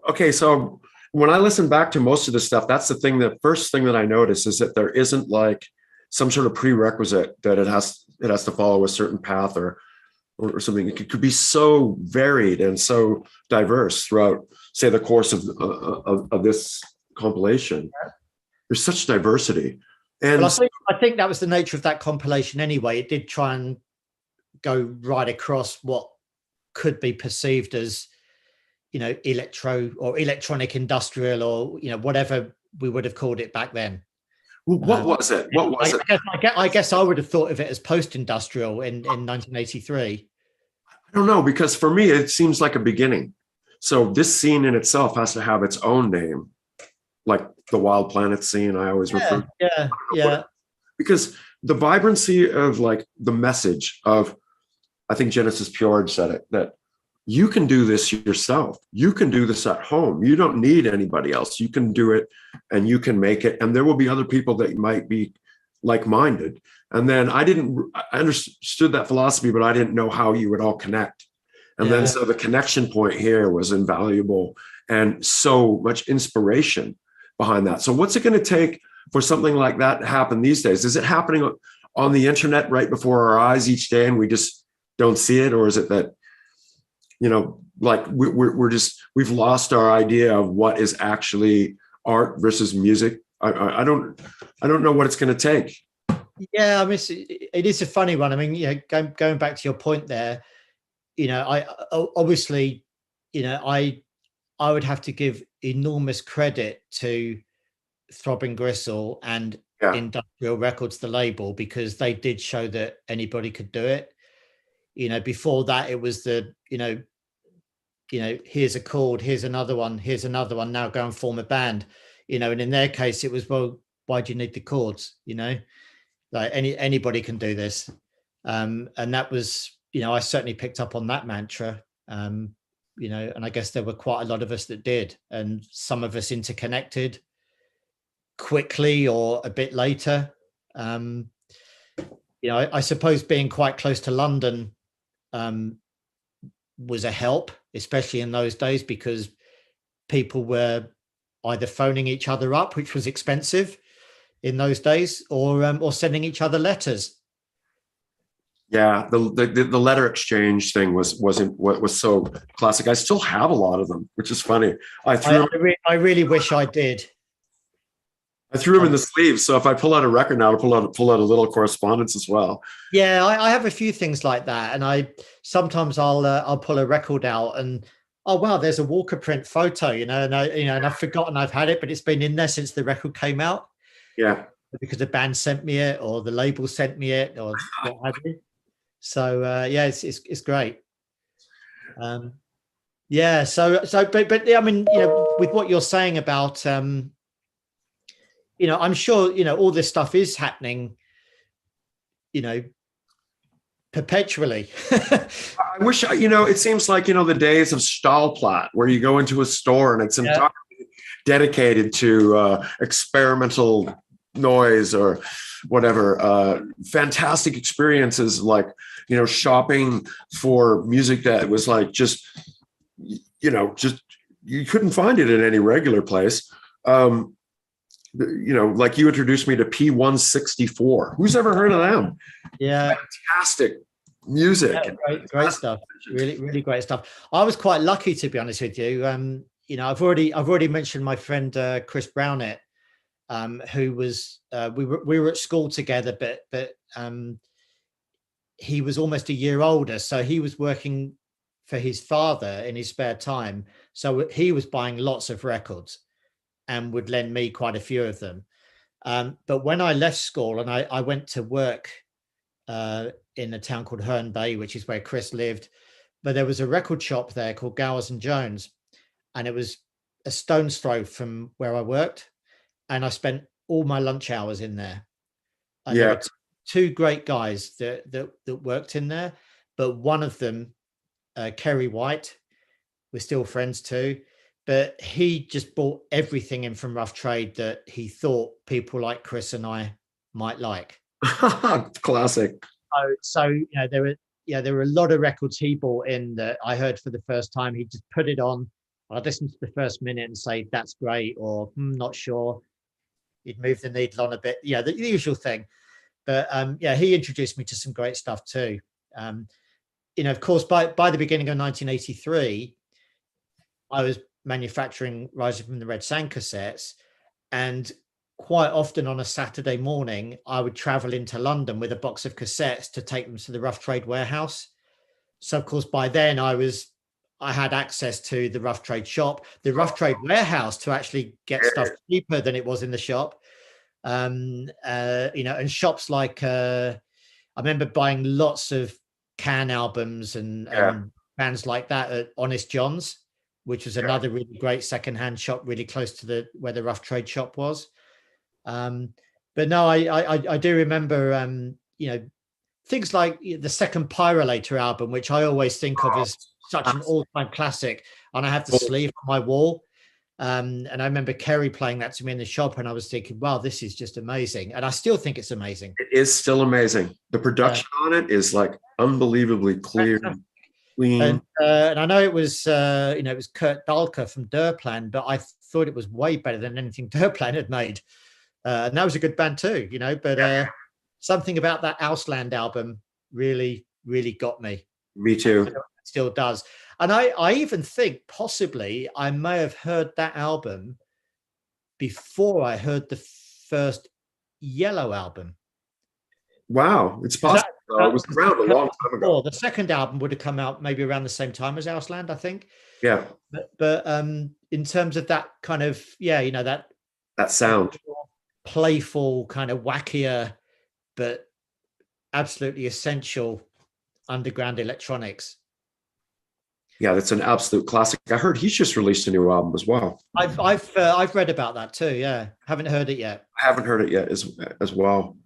okay, so when I listen back to most of this stuff, that's the first thing that I notice is that there isn't like some sort of prerequisite that it has to follow a certain path or something. It could be so varied and so diverse throughout, say, the course of this compilation. There's such diversity. And well, I think that was the nature of that compilation anyway. It did try and go right across what could be perceived as, you know, electro or electronic industrial, or, you know, whatever we would have called it back then. What was it? What was it? I guess I would have thought of it as post-industrial in 1983. I don't know, because for me, it seems like a beginning. So this scene in itself has to have its own name, like the Wild Planet scene. I always refer. Yeah. Because the vibrancy of like the message of, I think Genesis Fjord said it, that you can do this yourself. You can do this at home. You don't need anybody else. You can do it and you can make it. And there will be other people that might be like-minded. And then I understood that philosophy, but I didn't know how you would all connect. And then so the connection point here was invaluable and so much inspiration behind that. So what's it going to take for something like that to happen these days? Is it happening on the internet right before our eyes each day and we just don't see it? Or is it that, you know, like we've lost our idea of what is actually art versus music? I don't know what it's going to take. Yeah, I mean, it is a funny one. I mean, you know, going back to your point there, you know, I obviously, you know, I would have to give enormous credit to Throbbing Gristle and Industrial Records, the label, because they did show that anybody could do it. You know, before that, it was the, you know, here's a chord, here's another one, now go and form a band. You know, and in their case, it was, well, why do you need the chords? You know, like anybody can do this. And that was, you know, I certainly picked up on that mantra. You know, and I guess there were quite a lot of us that did, and some of us interconnected quickly or a bit later. You know, I suppose being quite close to London was a help, especially in those days, because people were either phoning each other up, which was expensive in those days, or sending each other letters. Yeah, the letter exchange thing was so classic. I still have a lot of them, which is funny. I really wish I did. I threw them in the sleeves. So if I pull out a record now, I'll pull out a little correspondence as well. Yeah, I have a few things like that, and I sometimes I'll pull a record out and oh wow, there's a Walker print photo, and I've forgotten I've had it, but it's been in there since the record came out. Yeah, because the band sent me it or the label sent me it or what have you. So yeah, it's great. Yeah, but I mean, with what you're saying about I'm sure all this stuff is happening, perpetually. I wish it seems like the days of Stahlplatte, where you go into a store and it's entirely dedicated to experimental noise or whatever. Fantastic experiences, like shopping for music that was like just you couldn't find it in any regular place. Like you introduced me to P164. Who's ever heard of them? Yeah, fantastic music. Yeah, great stuff. Really, really great stuff. I was quite lucky, to be honest with you. I've already mentioned my friend Chris Brownett, who was we were at school together, but he was almost a year older, so he was working for his father in his spare time. So he was buying lots of records and would lend me quite a few of them. But when I left school and I went to work in a town called Herne Bay, which is where Chris lived, but there was a record shop there called Gowers and Jones, and it was a stone's throw from where I worked. And I spent all my lunch hours in there. And there were two great guys that worked in there, but one of them, Kerry White, we're still friends too, but he just bought everything in from Rough Trade that he thought people like Chris and I might like. Classic. So there were a lot of records he bought in that I heard for the first time. He just put it on. I'd listen to the first minute and say, that's great, or not sure. He'd move the needle on a bit. Yeah, the usual thing. But he introduced me to some great stuff too. Of course, by the beginning of 1983, I was manufacturing Rising from the Red Sand cassettes, and quite often on a Saturday morning, I would travel into London with a box of cassettes to take them to the Rough Trade warehouse. So, of course, by then I had access to the Rough Trade shop, the Rough Trade warehouse, to actually get stuff cheaper than it was in the shop. And shops like I remember buying lots of Can albums and bands like that at Honest John's, which was another really great secondhand shop, really close to where the Rough Trade shop was. But no, I do remember things like the second Pyrolator album, which I always think of as such an all-time classic, and I have the sleeve on my wall. And I remember Kerry playing that to me in the shop, and I was thinking, wow, this is just amazing. And I still think it's amazing. It is still amazing. The production on it is like unbelievably clear, clean. And I know it was it was Kurt Dahlke from Durplan, but I thought it was way better than anything Durplan had made. And that was a good band too, but something about that Ausland album really, really got me. Me too. It still does. And I even think possibly I may have heard that album before I heard the first Yellow album. Wow, it's possible. It was around a long time ago. The second album would have come out maybe around the same time as Ausland, I think. Yeah. But in terms of that kind of, that sound, playful, kind of wackier, but absolutely essential underground electronics. Yeah, that's an absolute classic. I heard he's just released a new album as well. I've read about that too. Yeah, haven't heard it yet. I haven't heard it yet as well.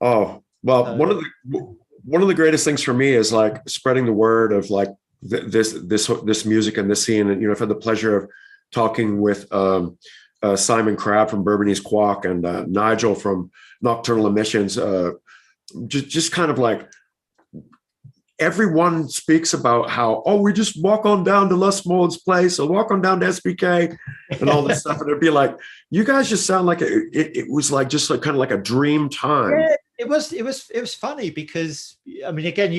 Oh well, one of the greatest things for me is like spreading the word of like this music and this scene. And I've had the pleasure of talking with Simon Crabb from Bourbonnais Quack and Nigel from Nocturnal Emissions. Just kind of like, everyone speaks about how, we just walk on down to Les Mold's place or walk on down to SBK and all this stuff. And it'd be like, you guys just sound like it was like just like kind of like a dream time. it was funny because, I mean, again,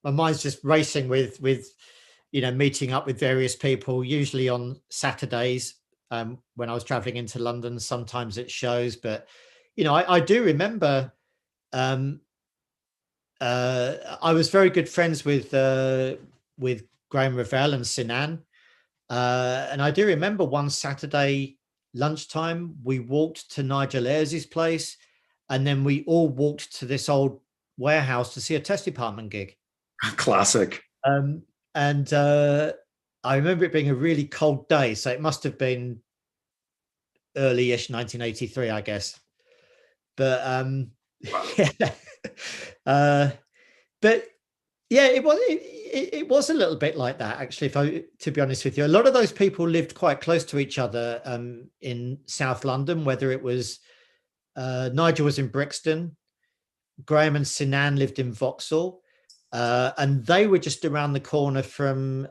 my mind's just racing with meeting up with various people, usually on Saturdays, when I was traveling into London, sometimes at shows. But I do remember, I was very good friends with Graham Revell and Sinan, and I do remember one Saturday lunchtime we walked to Nigel Ayres's place, and then we all walked to this old warehouse to see a Test Department gig. Classic. And I remember it being a really cold day, so it must have been early-ish 1983, I guess. But Wow. yeah, but yeah, it was a little bit like that, actually. To be honest with you, a lot of those people lived quite close to each other in South London. Whether it was Nigel was in Brixton, Graham and Sinan lived in Vauxhall, and they were just around the corner from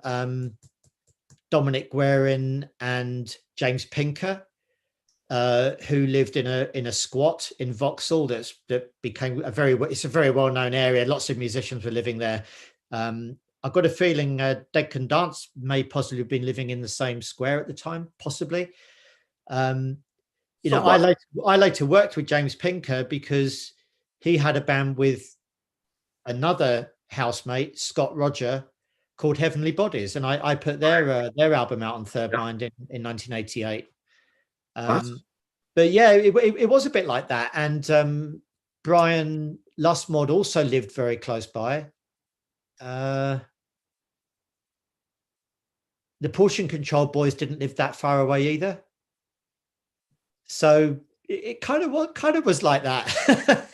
Dominic Guerin and James Pinker, who lived in a squat in Vauxhall that became it's a very well-known area. Lots of musicians were living there. I've got a feeling Dead Can Dance may possibly have been living in the same square at the time, possibly. I later worked with James Pinker because he had a band with another housemate, Scott Roger, called Heavenly Bodies, and I put their album out on Third Mind in 1988. But yeah, it was a bit like that. And Brian Lustmod also lived very close by. The Portion Control Boys didn't live that far away either. So it kind of was like that.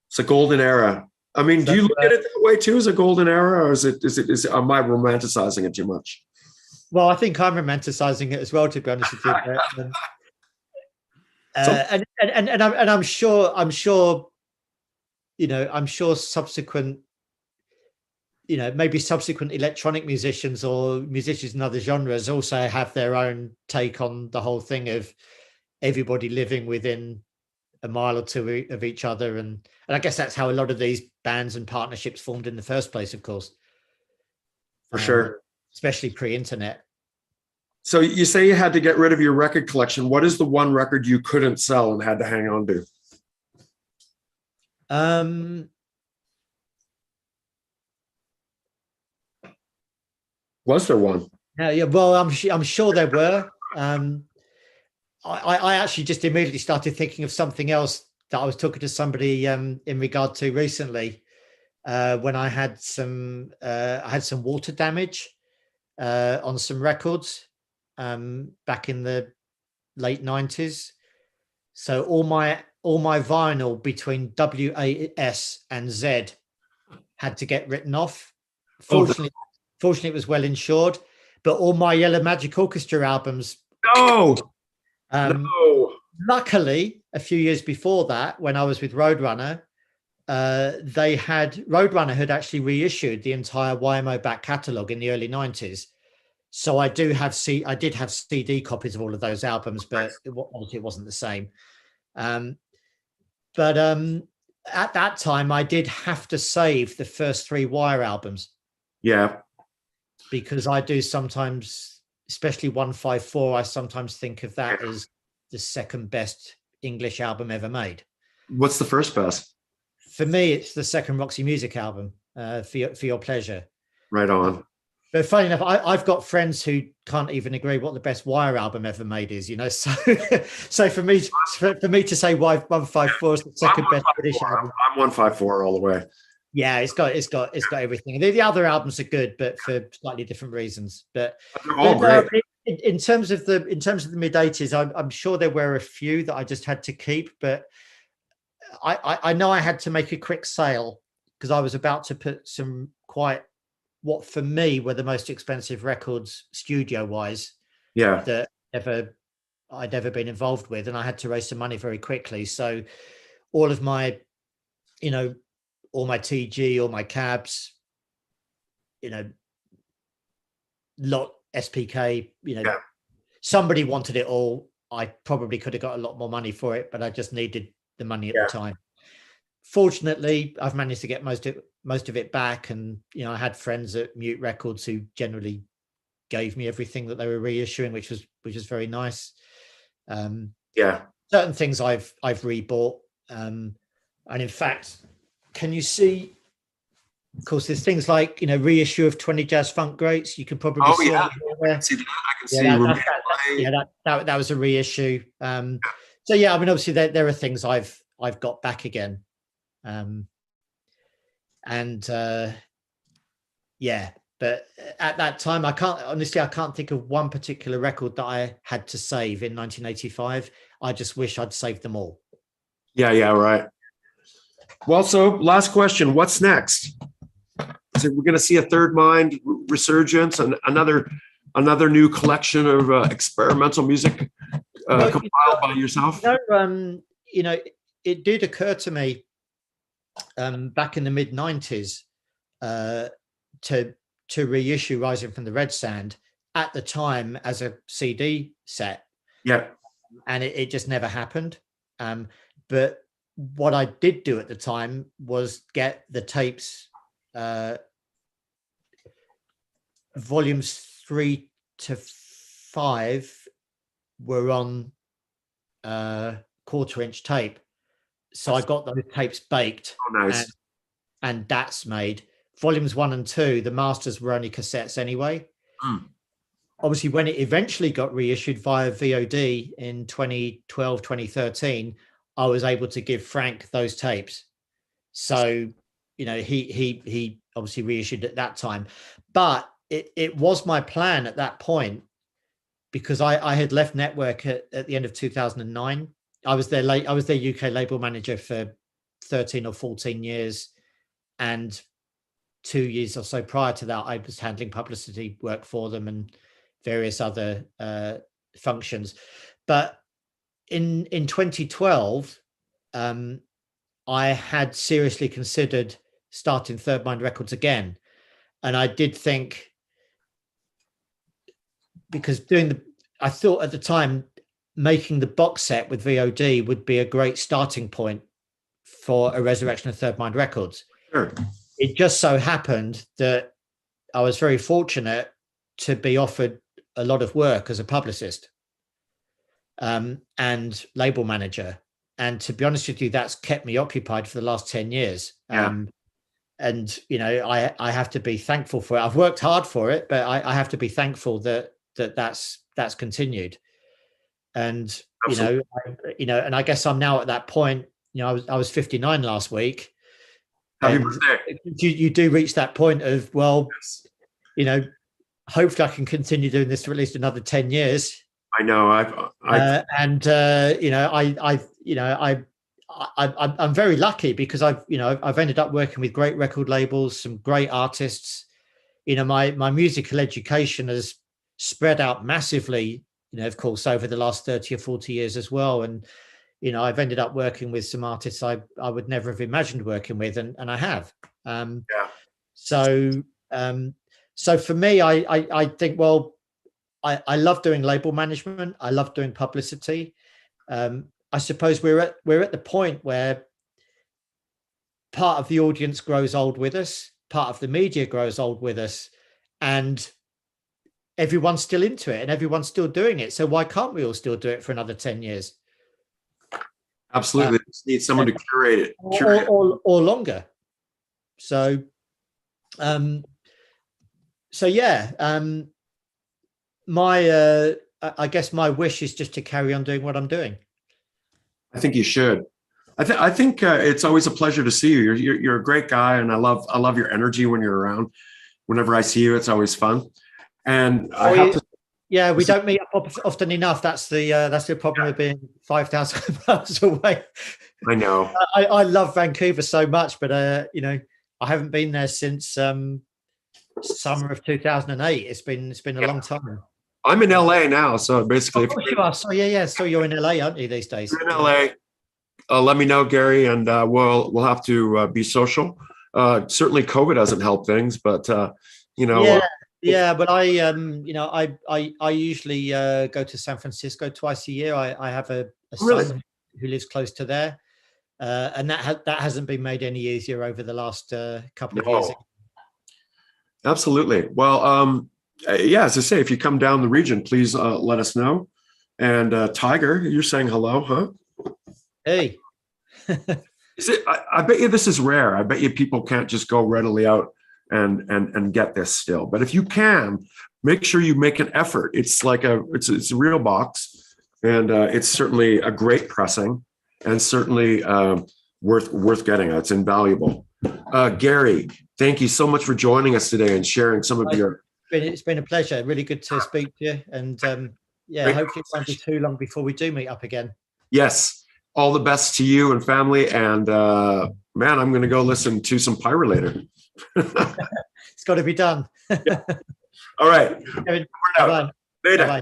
It's a golden era. I mean, do you look at it that way too, as a golden era, or is am I romanticizing it too much? Well, I think I'm romanticizing it as well, to be honest with you. And I'm sure, subsequent, maybe subsequent electronic musicians or musicians in other genres also have their own take on the whole thing of everybody living within a mile or two of each other. And I guess that's how a lot of these bands and partnerships formed in the first place, of course. For sure. Especially pre-internet. So you say you had to get rid of your record collection. What is the one record you couldn't sell and had to hang on to? Was there one? Yeah. Well, I'm sure there were. I actually just immediately started thinking of something else that I was talking to somebody in regard to recently, when I had some water damage on some records back in the late 90s. So all my vinyl between WAS and Z had to get written off. Fortunately, it was well insured. But all my Yellow Magic Orchestra albums. No. Luckily, a few years before that, when I was with Roadrunner, Roadrunner had actually reissued the entire YMO back catalogue in the early 90s. So I did have CD copies of all of those albums, but obviously it wasn't the same. But at that time, I did have to save the first 3 Wire albums. Yeah. Because I do sometimes, especially 154, I sometimes think of that as the second best English album ever made. What's the first best? For me, it's the second Roxy Music album, For Your Pleasure. Right on. But funny enough, I've got friends who can't even agree what the best Wire album ever made is, So for me to say 154 is the second best British album. I'm 154 all the way. Yeah, it's got everything. The other albums are good, but for slightly different reasons. But in terms of the mid 80s, I'm sure there were a few that I just had to keep, but I know I had to make a quick sale because I was about to put some what for me were the most expensive records studio wise. Yeah. That I'd ever been involved with, and I had to raise some money very quickly. So all of my, all my TG, all my cabs, lot SPK, somebody wanted it all. I probably could have got a lot more money for it, but I just needed the money at the time. fortunately, I've managed to get most of it back, and I had friends at Mute Records who generally gave me everything that they were reissuing, which was very nice. Yeah. Certain things I've rebought, and in fact, can you see? Of course, there's things like reissue of 20 Jazz Funk Greats. You can probably see. Yeah. There. I can see that. I can see. That was a reissue. So yeah, I mean, obviously there are things I've got back again, yeah. But at that time, I can't think of one particular record that I had to save in 1985. I just wish I'd saved them all. Yeah, right. Well, so last question, what's next? So we're going to see a Third Mind resurgence and another new collection of experimental music compiled by yourself? It did occur to me back in the mid-90s to reissue Rising from the Red Sand at the time as a CD set. Yeah. And it just never happened. But what I did do at the time was get the tapes, volumes 3 to 5 were on 1/4-inch tape. So I got those tapes baked. Oh, nice. And that's made. Volumes 1 and 2, the masters were only cassettes anyway. Obviously, when it eventually got reissued via VOD in 2012, 2013, I was able to give Frank those tapes. So, he obviously reissued at that time. But it was my plan at that point, because I had left Network at the end of 2009. I was their UK label manager for 13 or 14 years. And 2 years or so prior to that, I was handling publicity work for them and various other functions. But in 2012, I had seriously considered starting Third Mind Records again. And I did think, because I thought at the time, making the box set with VOD would be a great starting point for a resurrection of Third Mind Records. Sure. It just so happened that I was very fortunate to be offered a lot of work as a publicist and label manager. And to be honest with you, that's kept me occupied for the last 10 years. Yeah. And, I have to be thankful for it. I've worked hard for it, but I have to be thankful that's continued. And, Absolutely. and I guess I'm now at that point, I was 59 last week. Happy birthday. You do reach that point of, well, yes. Hopefully I can continue doing this for at least another 10 years. I know. I'm very lucky because I've ended up working with great record labels, some great artists. My musical education has spread out massively, of course, over the last 30 or 40 years as well. And, I've ended up working with some artists I would never have imagined working with, and I have. So for me, I think, well, I love doing label management. I love doing publicity. I suppose we're at the point where part of the audience grows old with us, part of the media grows old with us, and everyone's still into it and everyone's still doing it. So why can't we all still do it for another 10 years? Absolutely. Just need someone to curate it. Or longer. So, I guess my wish is just to carry on doing what I'm doing. I think you should. I think it's always a pleasure to see you. You're a great guy, and I love your energy when you're around. Whenever I see you, it's always fun. And we don't meet up often enough. That's the problem of being 5,000 miles away. I know. I love Vancouver so much, but I haven't been there since summer of 2008. It's been a long time. I'm in LA now, so basically, of course you are. So yeah. So you're in LA, aren't you, these days? You're in LA. Let me know, Gary, and we'll have to be social. Certainly, COVID hasn't helped things, but Yeah, but I usually go to San Francisco twice a year. I have a son who lives close to there, And that hasn't been made any easier over the last couple of years. No, absolutely. Well, yeah, as I say, if you come down the region, please let us know. And Tiger, you're saying hello, huh? Hey. I bet you this is rare. I bet you people can't just go readily out and get this still. But if you can, make sure you make an effort. It's like it's a real box, and it's certainly a great pressing, and certainly worth getting. It's invaluable. Gary, thank you so much for joining us today and sharing some of your. It's been a pleasure. Really good to speak to you, and yeah, great. Hopefully it won't be too long before we do meet up again. Yes, all the best to you and family. And man, I'm going to go listen to some Pyrolator. It's got to be done. Yeah. All right. Bye-bye. Later. Bye-bye.